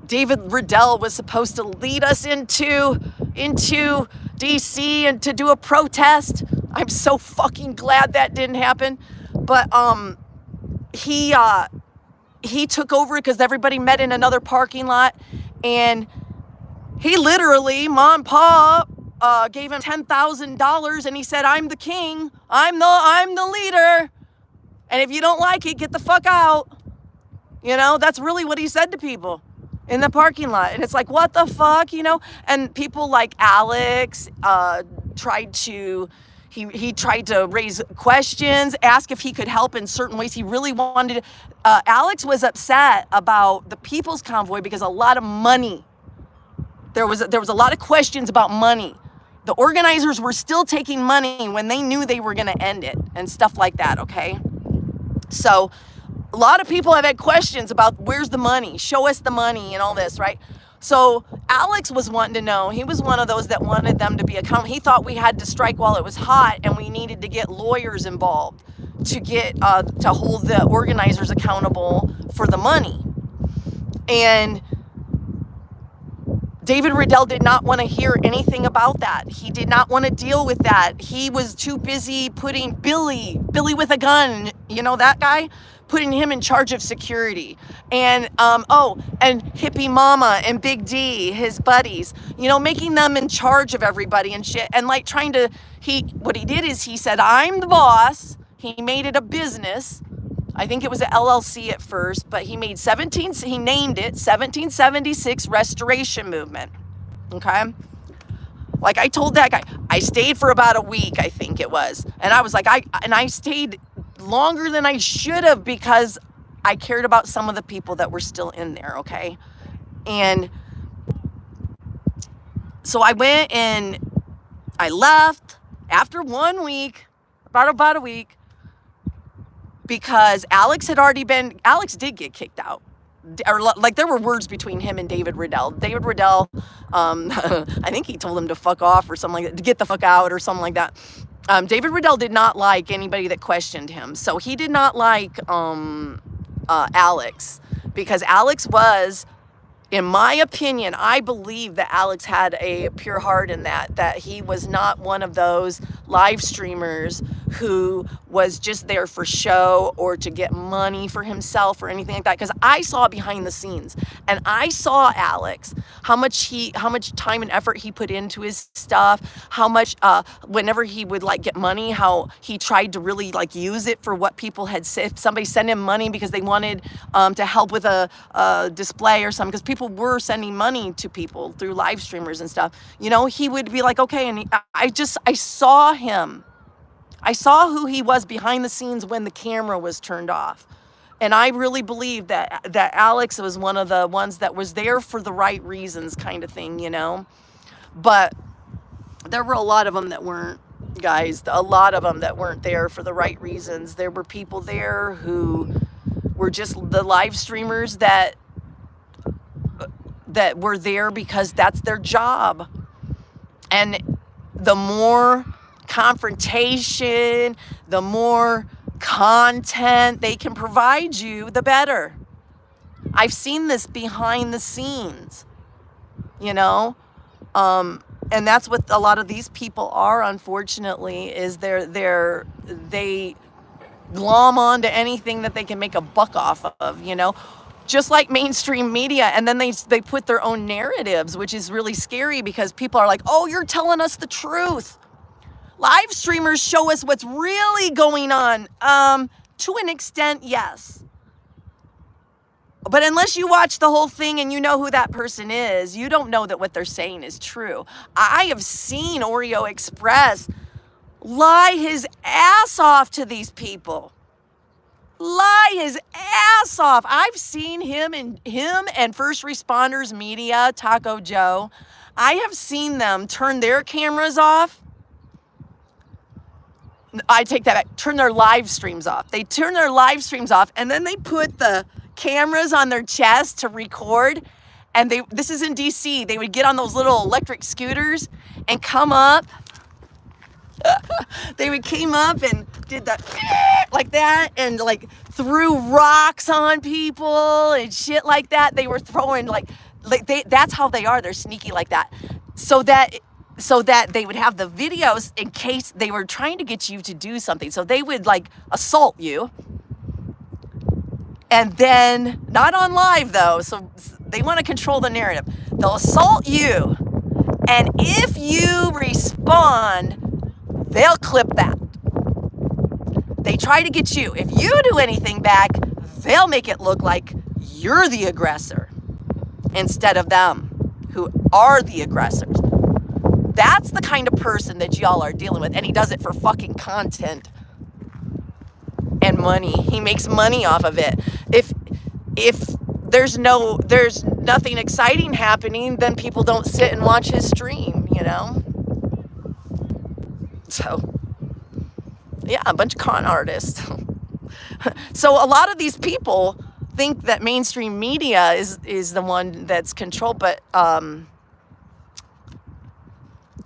David Riddell was supposed to lead us into DC and to do a protest. I'm so fucking glad that didn't happen. But he took over because everybody met in another parking lot, and he literally, Mom and Pa gave him $10,000, and he said, "I'm the king. I'm the leader. And if you don't like it, get the fuck out." You know, that's really what he said to people in the parking lot. And it's like, what the fuck, you know? And people like Alex tried to raise questions, ask if he could help in certain ways. He really wanted Alex was upset about the People's Convoy because a lot of money. There was a lot of questions about money. The organizers were still taking money when they knew they were going to end it and stuff like that, okay? So a lot of people have had questions about where's the money? Show us the money and all this, right? So Alex was wanting to know. He was one of those that wanted them to be accountable. He thought we had to strike while it was hot, and we needed to get lawyers involved to get to hold the organizers accountable for the money. And David Riddell did not want to hear anything about that. He did not want to deal with that. He was too busy putting Billy with a gun, you know, that guy, putting him in charge of security. And, and Hippie Mama and Big D, his buddies, you know, making them in charge of everybody and shit. And like what he did is he said, "I'm the boss." He made it a business. I think it was an LLC at first, but he named it 1776 Restoration Movement. Okay? Like I told that guy, I stayed for about a week, I think it was. And I was like, I stayed longer than I should have because I cared about some of the people that were still in there, okay? And so I went and I left after 1 week, about a week, because Alex did get kicked out. Or like there were words between him and David Riddell. David Riddell, I think he told him to fuck off or something like that, to get the fuck out or something like that. David Riddell did not like anybody that questioned him. So he did not like Alex, because Alex was, in my opinion, I believe that Alex had a pure heart in that he was not one of those live streamers who was just there for show or to get money for himself or anything like that. Because I saw behind the scenes, and I saw Alex, how much time and effort he put into his stuff, how much, whenever he would like get money, how he tried to really like use it for what people had said. If somebody sent him money because they wanted to help with a display or something, because people were sending money to people through live streamers and stuff, you know, he would be like, okay. And I saw him. I saw who he was behind the scenes when the camera was turned off. And I really believe that Alex was one of the ones that was there for the right reasons, kind of thing, you know. But there were a lot of them that weren't, guys. A lot of them that weren't there for the right reasons. There were people there who were just the live streamers that were there because that's their job. And the more confrontation, the more content they can provide you, the better. I've seen this behind the scenes, you know, and that's what a lot of these people are, unfortunately, is they glom onto anything that they can make a buck off of, you know, just like mainstream media. And then they put their own narratives, which is really scary, because people are like, oh, you're telling us the truth. Live streamers show us what's really going on. To an extent, yes. But unless you watch the whole thing and you know who that person is, you don't know that what they're saying is true. I have seen Oreo Express lie his ass off to these people. Lie his ass off. I've seen him and First Responders Media, Taco Joe. I have seen them turn their cameras off I take that back. Turn their live streams off. They turn their live streams off, and then they put the cameras on their chest to record. And this is in DC. They would get on those little electric scooters and come up. They would came up and did the like that, and like threw rocks on people and shit like that. They were throwing that's how they are. They're sneaky like that. So that they would have the videos in case they were trying to get you to do something. So they would like assault you. And then, not on live though, so they want to control the narrative. They'll assault you. And if you respond, they'll clip that. They try to get you. If you do anything back, they'll make it look like you're the aggressor instead of them, who are the aggressors. That's the kind of person that y'all are dealing with. And he does it for fucking content and money. He makes money off of it. If there's nothing exciting happening, then people don't sit and watch his stream, you know? So, yeah, a bunch of con artists. So a lot of these people think that mainstream media is the one that's controlled, but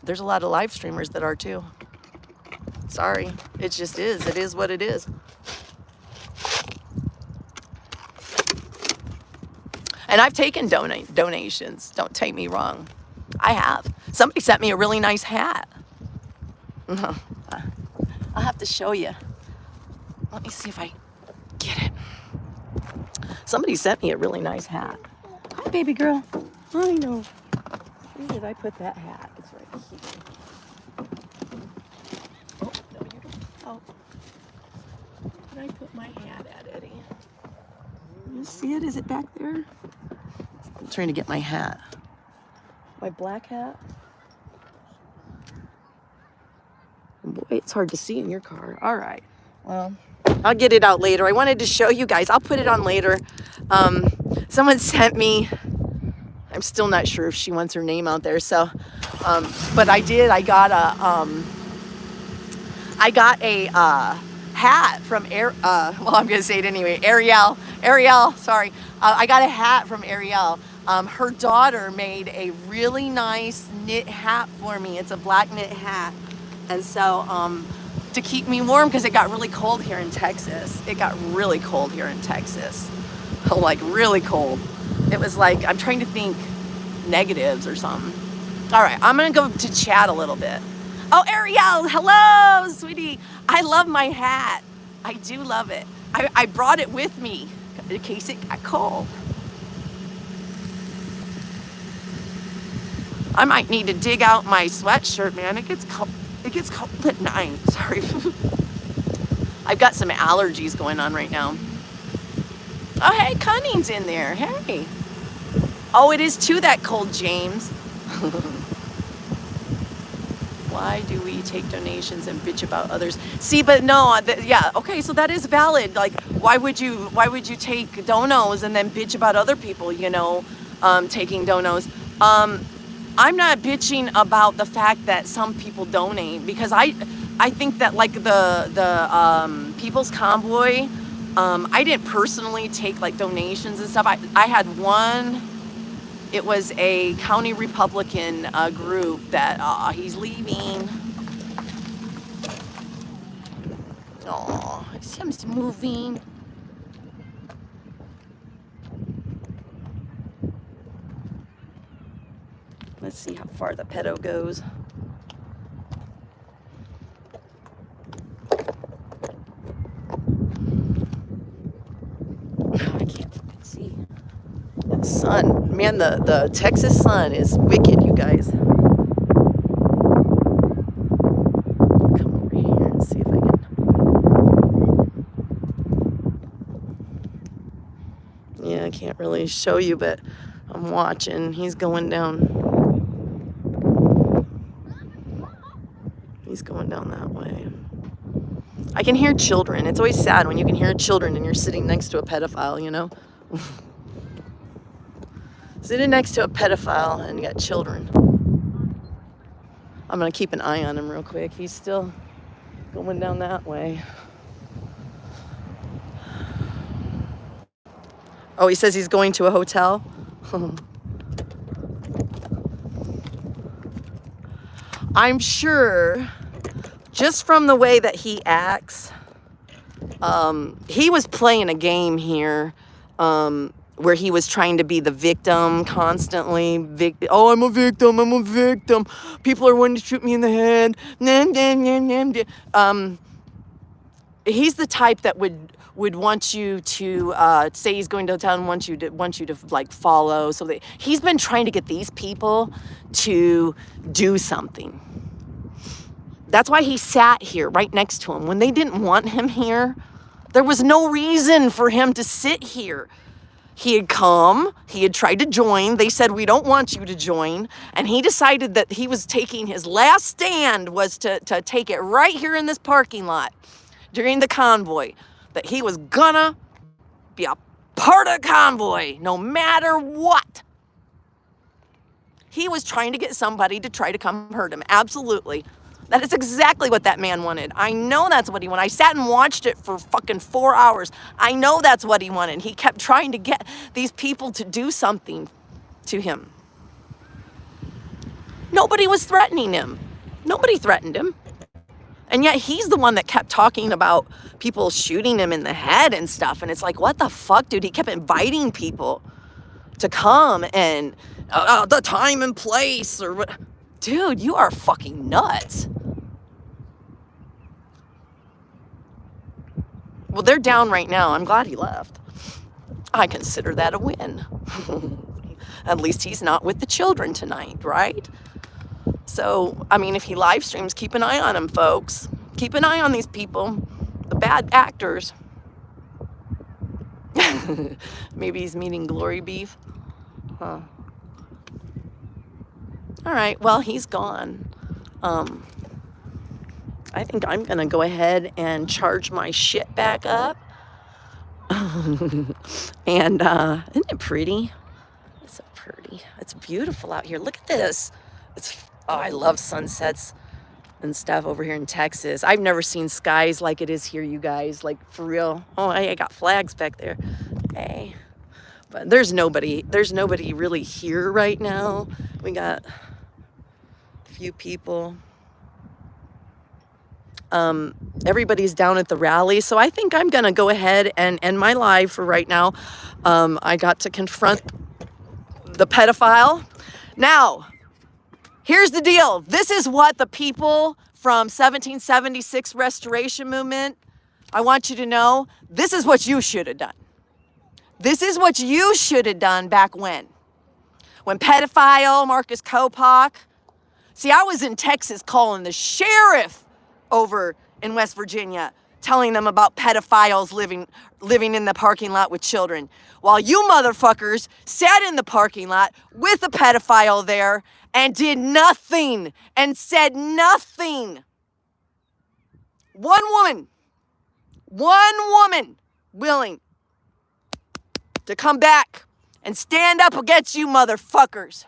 there's a lot of live streamers that are too. Sorry, it just is. It is what it is. And I've taken donations. Don't take me wrong. I have. Somebody sent me a really nice hat. I'll have to show you. Let me see if I get it. Somebody sent me a really nice hat. Hi, baby girl. I know. Where did I put that hat? It's right here. Oh, no, you don't. Oh. Where did I put my hat at, Eddie? You see it? Is it back there? I'm trying to get my hat. My black hat. Boy, it's hard to see in your car. All right. Well, I'll get it out later. I wanted to show you guys. I'll put it on later. Someone sent me. I'm still not sure if she wants her name out there. So, but I did. I got a hat from well, I'm gonna say it anyway. Ariel. Sorry. I got a hat from Ariel. Her daughter made a really nice knit hat for me. It's a black knit hat. And so, to keep me warm, because it got really cold here in Texas. It got really cold here in Texas. Like, really cold. It was like, I'm trying to think negatives or something. All right, I'm going to go to chat a little bit. Oh, Ariel, hello, sweetie. I love my hat. I do love it. I brought it with me in case it got cold. I might need to dig out my sweatshirt, man. It gets cold at night. Sorry. I've got some allergies going on right now. Oh, hey, Cunning's in there. Hey. Oh, it is too that cold, James. Why do we take donations and bitch about others? See, but no, yeah, okay, so that is valid. Like, why would you take donos and then bitch about other people, you know, taking donos? I'm not bitching about the fact that some people donate, because I think that, like, the People's Convoy, I didn't personally take like donations and stuff. I had one. It was a county Republican group that he's leaving. Oh, Sam's moving. Let's see how far the PEDO goes. I can't fucking see. That sun, man, the Texas sun is wicked, you guys. Come over here and see if I can. Yeah, I can't really show you, but I'm watching. He's going down. He's going down that way. I can hear children. It's always sad when you can hear children and you're sitting next to a pedophile, you know? Sitting next to a pedophile and you got children. I'm going to keep an eye on him real quick. He's still going down that way. Oh, he says he's going to a hotel? I'm sure, just from the way that he acts, he was playing a game here, where he was trying to be the victim constantly. Oh, I'm a victim. I'm a victim. People are wanting to shoot me in the head. He's the type that would want you to say he's going to a town and want you to like follow. So he's been trying to get these people to do something. That's why he sat here right next to him when they didn't want him here. There was no reason for him to sit here. He had come, he had tried to join. They said, we don't want you to join. And he decided that he was taking his last stand was to take it right here in this parking lot during the convoy. That he was gonna be a part of the convoy, no matter what. He was trying to get somebody to try to come hurt him. Absolutely. That is exactly what that man wanted. I know that's what he wanted. I sat and watched it for fucking 4 hours. I know that's what he wanted. He kept trying to get these people to do something to him. Nobody was threatening him. Nobody threatened him. And yet he's the one that kept talking about people shooting him in the head and stuff. And it's like, what the fuck, dude? He kept inviting people to come and the time and place or what. Dude, you are fucking nuts. Well, they're down right now. I'm glad he left. I consider that a win. At least he's not with the children tonight, right? So, I mean, if he live streams, keep an eye on him, folks. Keep an eye on these people, the bad actors. Maybe he's meeting Glory Beef. Huh. All right, well, he's gone. I think I'm going to go ahead and charge my shit back up. And isn't it pretty? It's so pretty. It's beautiful out here. Look at this. I love sunsets and stuff over here in Texas. I've never seen skies like it is here, you guys. Like, for real. Oh, I got flags back there. Hey. But there's nobody really here right now. We got a few people. Everybody's down at the rally, so I think I'm gonna go ahead and end my live for right now. I got to confront the pedophile. Now, here's the deal. This is what the people from 1776 Restoration Movement, I want you to know, this is what you should have done. This is what you should have done back when pedophile Marcus Kopak. See, I was in Texas calling the sheriff over in West Virginia, telling them about pedophiles living in the parking lot with children. While you motherfuckers sat in the parking lot with a pedophile there and did nothing and said nothing. One woman willing to come back and stand up against you motherfuckers.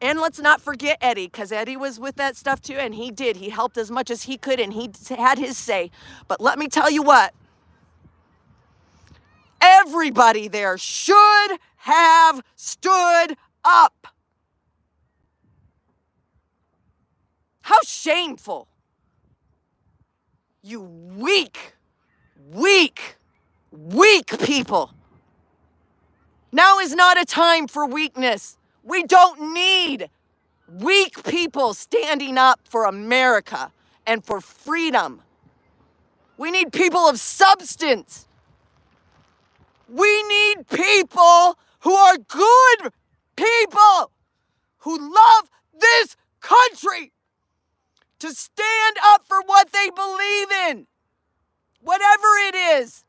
And let's not forget Eddie, because Eddie was with that stuff too, and he did. He helped as much as he could, and he had his say. But let me tell you what. Everybody there should have stood up. How shameful. You weak people. Now is not a time for weakness. We don't need weak people standing up for America and for freedom. We need people of substance. We need people who are good people who love this country to stand up for what they believe in, whatever it is.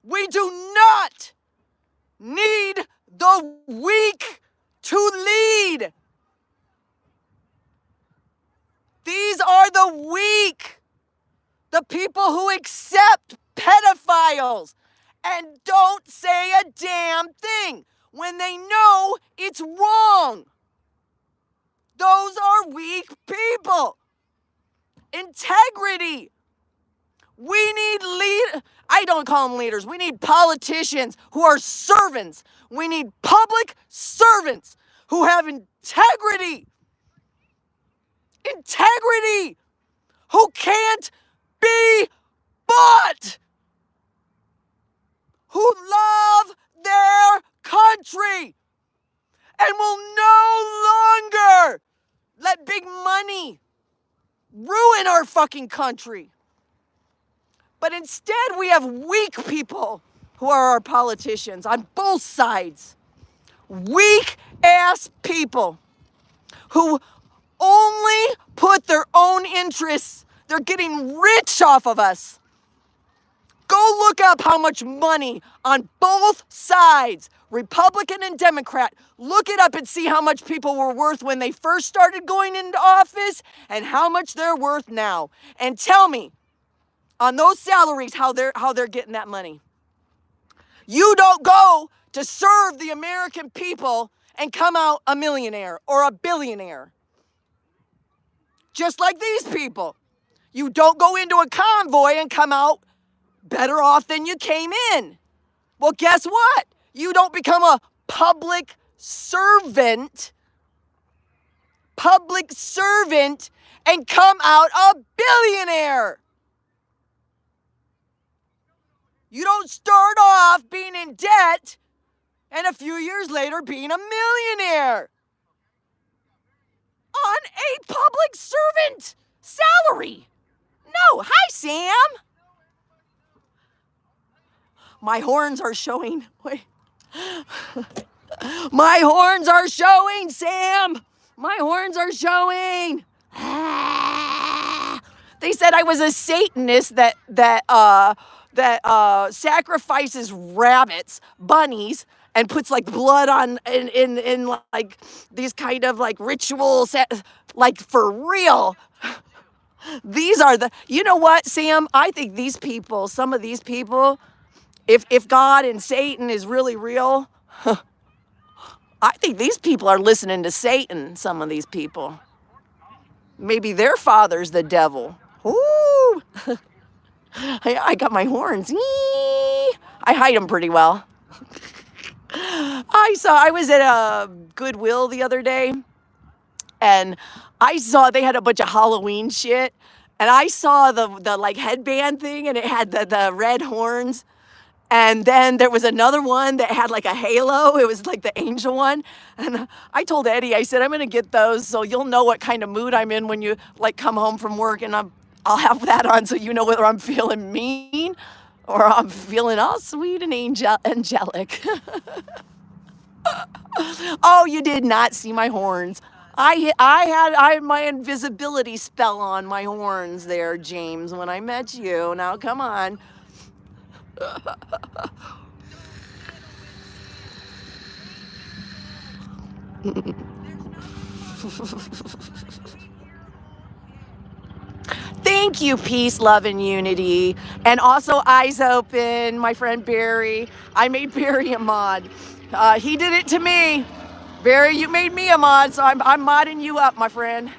We do not need the weak to lead. These are the weak, the people who accept pedophiles and don't say a damn thing when they know it's wrong. Those are weak people. Integrity. We need I don't call them leaders. We need politicians who are servants. We need public servants who have integrity. Integrity. Who can't be bought. Who love their country and will no longer let big money ruin our fucking country. But instead, we have weak people who are our politicians on both sides. Weak ass people who only put their own interests. They're getting rich off of us. Go look up how much money on both sides, Republican and Democrat. Look it up and see how much people were worth when they first started going into office and how much they're worth now. And tell me, on those salaries, how they're getting that money. You don't go to serve the American people and come out a millionaire or a billionaire. Just like these people. You don't go into a convoy and come out better off than you came in. Well, guess what? You don't become a public servant and come out a billionaire. You don't start off being in debt and a few years later being a millionaire on a public servant salary. No. Hi, Sam. My horns are showing. Wait. My horns are showing, Sam. My horns are showing. They said I was a Satanist that sacrifices rabbits, bunnies, and puts like blood on in like these kind of like rituals, like for real. These are you know what, Sam? I think these people, some of these people, if God and Satan is really real, I think these people are listening to Satan, some of these people. Maybe their father's the devil. Ooh. I got my horns. I hide them pretty well. I was at a Goodwill the other day, and I saw they had a bunch of Halloween shit, and I saw the like headband thing, and it had the red horns. And then there was another one that had like a halo. It was like the angel one. And I told Eddie, I said, I'm going to get those so you'll know what kind of mood I'm in when you like come home from work, and I'll have that on so you know whether I'm feeling mean or I'm feeling all sweet and angelic. Oh, you did not see my horns. I had my invisibility spell on my horns there, James, when I met you. Now, come on. Thank you, peace, love, and unity. And also Eyes Open, my friend Barry. I made Barry a mod. He did it to me. Barry, you made me a mod, so I'm modding you up, my friend.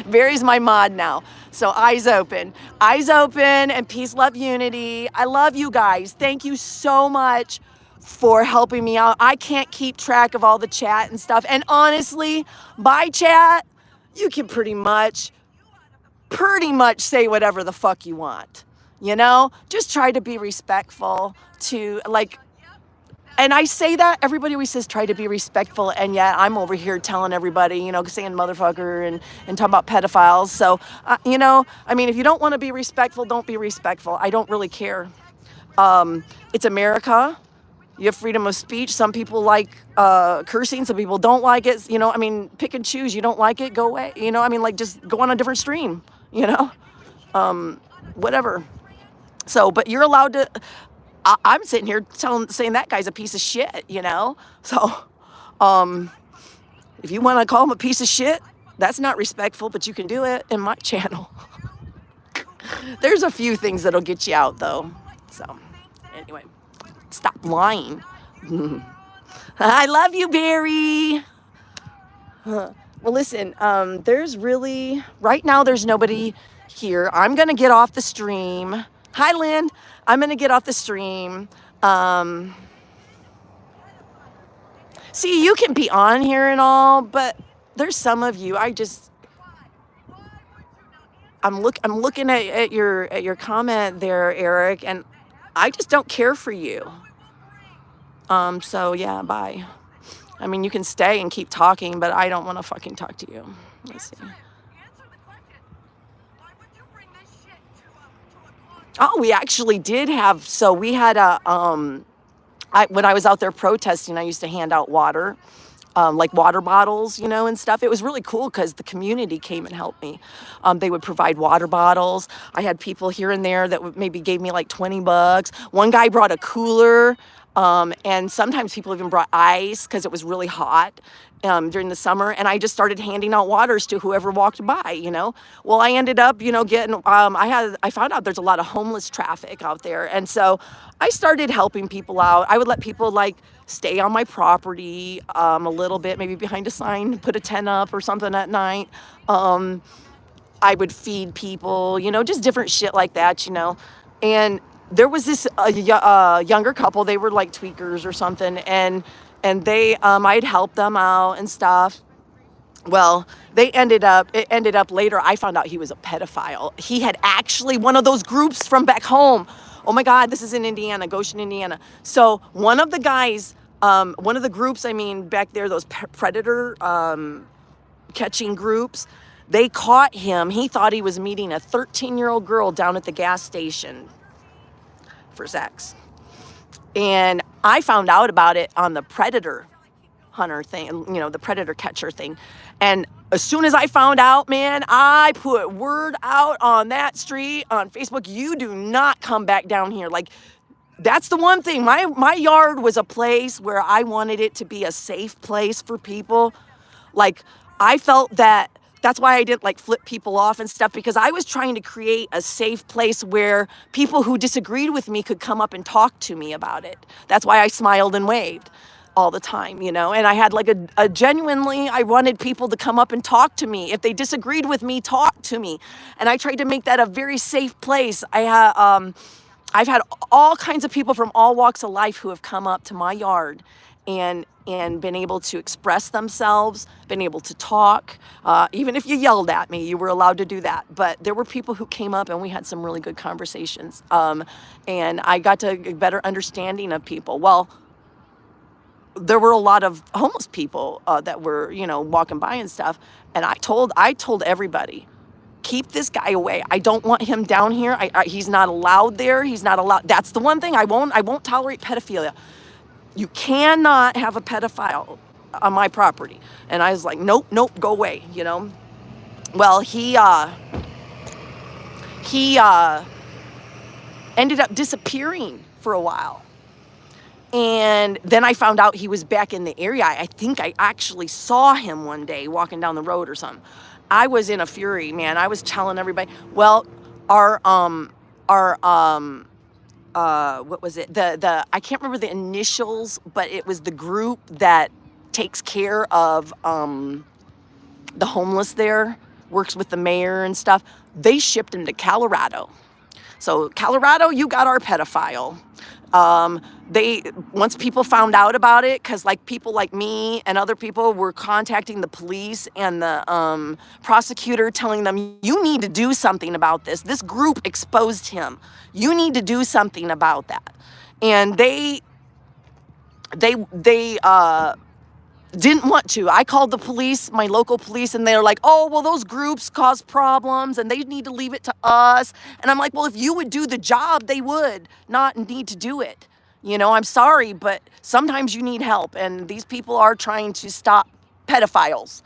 Barry's my mod now. So Eyes Open, and peace, love, unity. I love you guys. Thank you so much for helping me out. I can't keep track of all the chat and stuff. And honestly, by chat, you can pretty much say whatever the fuck you want. You know, just try to be respectful to like. And I say that, everybody always says try to be respectful, and yet I'm over here telling everybody, you know, saying motherfucker and talking about pedophiles. So, you know, I mean, if you don't want to be respectful, don't be respectful. I don't really care. It's America. You have freedom of speech. Some people like cursing. Some people don't like it. You know, I mean, pick and choose. You don't like it, go away. You know, I mean, like just go on a different stream, you know, whatever. So, but you're allowed to... I'm sitting here saying that guy's a piece of shit, you know? So, if you want to call him a piece of shit, that's not respectful, but you can do it in my channel. There's a few things that'll get you out, though. So, anyway, stop lying. I love you, Barry. Well, listen, there's really, right now, there's nobody here. I'm going to get off the stream. Hi, Lynn. I'm going to get off the stream. Um, See, you can be on here and all, but there's some of you, I'm looking at your comment there, Eric, and I just don't care for you. So yeah, bye. I mean, you can stay and keep talking, but I don't want to fucking talk to you. Let's see. Oh, we actually did have, so we had when I was out there protesting, I used to hand out water, like water bottles, and stuff. It was really cool because the community came and helped me. They would provide water bottles. I had people here and there that maybe gave me like $20. One guy brought a cooler, and sometimes people even brought ice because it was really hot during the summer. And I just started handing out waters to whoever walked by. Well, I ended up, getting, I found out there's a lot of homeless traffic out there. And so I started helping people out. I would let people like stay on my property a little bit, maybe behind a sign, put a tent up or something at night. I would feed people, just different shit like that. And there was this younger couple. They were like tweakers or something, and they I'd help them out and stuff. Well, it ended up later, I found out he was a pedophile. He had actually one of those groups from back home. Oh my God, this is in Indiana, Goshen, Indiana. So one of the guys, one of the groups, back there, those predator catching groups, they caught him. He thought he was meeting a 13-year-old girl down at the gas station for sex. And I found out about it on the predator hunter thing, the predator catcher thing. And as soon as I found out, man, I put word out on that street on Facebook. You do not come back down here. Like, that's the one thing. My yard was a place where I wanted it to be a safe place for people. Like, I felt that's why I didn't like flip people off and stuff, because I was trying to create a safe place where people who disagreed with me could come up and talk to me about it. That's why I smiled and waved all the time, and I had like a genuinely, I wanted people to come up and talk to me. If they disagreed with me, talk to me. And I tried to make that a very safe place. I've had all kinds of people from all walks of life who have come up to my yard and been able to express themselves, been able to talk. Even if you yelled at me, you were allowed to do that. But there were people who came up and we had some really good conversations. And I got to a better understanding of people. Well, there were a lot of homeless people that were, walking by and stuff. And I told everybody, keep this guy away. I don't want him down here. He's not allowed there. He's not allowed. That's the one thing I won't tolerate pedophilia. You cannot have a pedophile on my property. And I was like, nope, go away, Well, he ended up disappearing for a while. And then I found out he was back in the area. I think I actually saw him one day walking down the road or something. I was in a fury, man. I was telling everybody, well, what was it? I can't remember the initials, but it was the group that takes care of the homeless there, works with the mayor and stuff. They shipped him to Colorado. So Colorado, you got our pedophile. Once people found out about it, because like people like me and other people were contacting the police and the prosecutor, telling them, you need to do something about this. This group exposed him. You need to do something about that. And they didn't want to. I called the police, my local police, and they're like, oh, well, those groups cause problems and they need to leave it to us. And I'm like, well, if you would do the job, they would not need to do it. I'm sorry, but sometimes you need help. And these people are trying to stop pedophiles.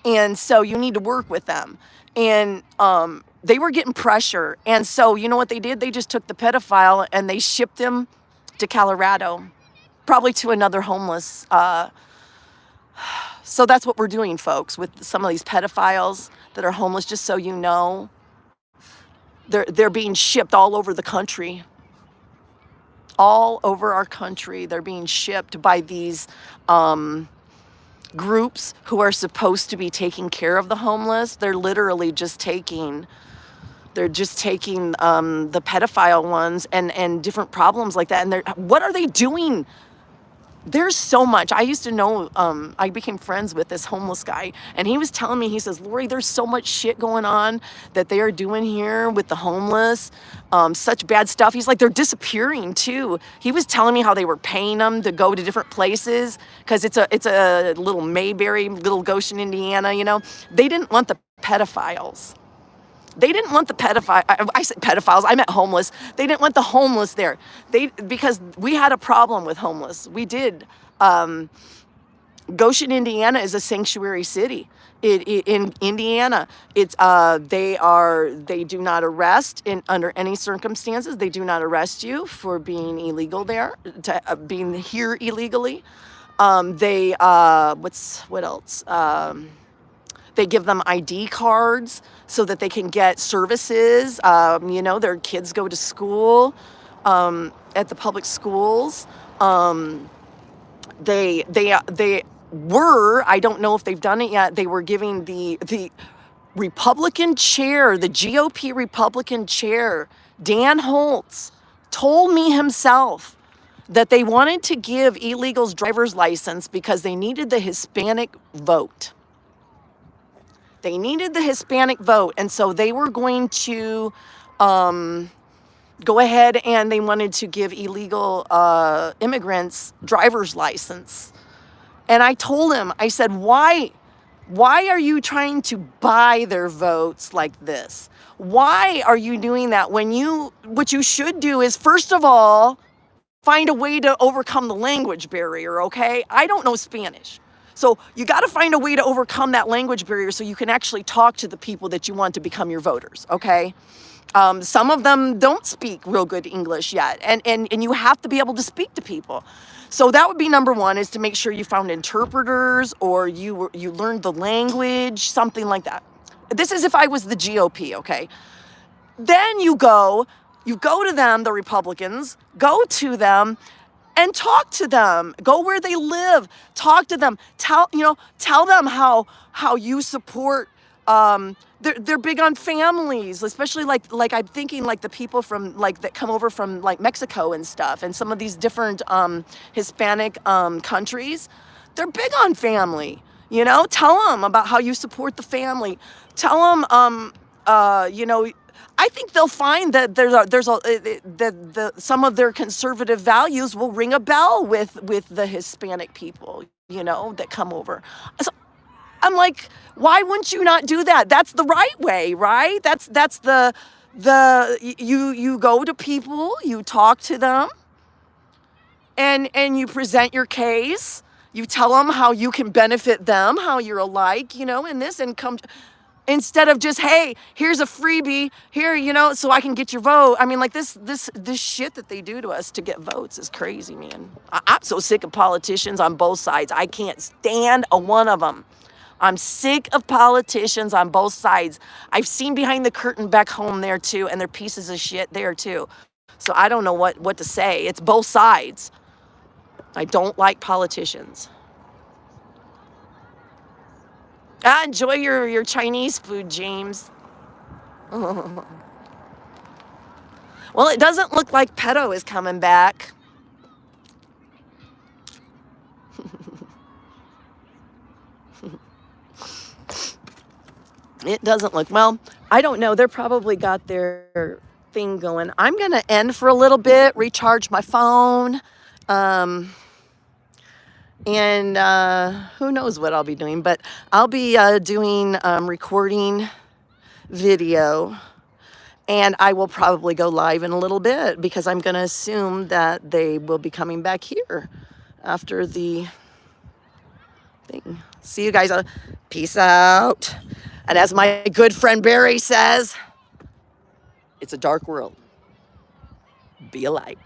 And so you need to work with them. And they were getting pressure. And so you know what they did? They just took the pedophile and they shipped him to Colorado, probably to another homeless. So that's what we're doing, folks, with some of these pedophiles that are homeless. Just so you know, they're being shipped all over the country. All over our country, they're being shipped by these groups who are supposed to be taking care of the homeless. They're literally just taking the pedophile ones and different problems like that. And what are they doing? There's so much. I used to know, I became friends with this homeless guy, and he was telling me, he says, Lori, there's so much shit going on that they are doing here with the homeless, such bad stuff. He's like, they're disappearing too. He was telling me how they were paying them to go to different places because it's a little Mayberry, little Goshen, Indiana, you know. They didn't want the pedophiles. They didn't want the I said pedophiles, I meant homeless. They didn't want the homeless there. Because we had a problem with homeless. We did. Goshen, Indiana is a sanctuary city. In Indiana, they do not arrest under any circumstances. They do not arrest you for being illegal there, being here illegally. What else? They give them ID cards so that they can get services. You know, their kids go to school at the public schools. They were, I don't know if they've done it yet, they were giving the Republican chair, the GOP Republican chair, Dan Holtz, told me himself that they wanted to give illegals driver's license because they needed the Hispanic vote. They needed the Hispanic vote, and so they were going to go ahead and they wanted to give illegal immigrants driver's license. And I told him, I said, why are you trying to buy their votes like this? Why are you doing that when what you should do is, first of all, find a way to overcome the language barrier, okay? I don't know Spanish. So you got to find a way to overcome that language barrier so you can actually talk to the people that you want to become your voters, okay? Some of them don't speak real good English yet, and you have to be able to speak to people. So that would be number one, is to make sure you found interpreters or you learned the language, something like that. This is if I was the GOP, okay? Then you go to them, the Republicans, go to them and talk to them. Go where they live, talk to them. Tell them how you support. They're big on families, especially like I'm thinking like the people from that come over from like Mexico and stuff, and some of these different Hispanic countries. They're big on family. You know, tell them about how you support the family. Tell them, I think they'll find that some of their conservative values will ring a bell with the Hispanic people, you know, that come over. So I'm like, why wouldn't you not do that? That's the right way, right? That's you go to people, you talk to them, and you present your case. You tell them how you can benefit them, how you're alike, you know, in this, and come. Instead of just, hey, here's a freebie, here, you know, so I can get your vote. I mean, like this shit that they do to us to get votes is crazy, man. I'm so sick of politicians on both sides. I can't stand a one of them. I'm sick of politicians on both sides. I've seen behind the curtain back home there too, and they're pieces of shit there too. So I don't know what to say. It's both sides. I don't like politicians. Enjoy your Chinese food, James. Well, it doesn't look like PEDO is coming back. It doesn't look, well, I don't know. They're probably got their thing going. I'm going to end for a little bit, recharge my phone. And who knows what I'll be doing, but I'll be doing recording video, and I will probably go live in a little bit because I'm going to assume that they will be coming back here after the thing. See you guys. Peace out. And as my good friend Barry says, it's a dark world. Be a light.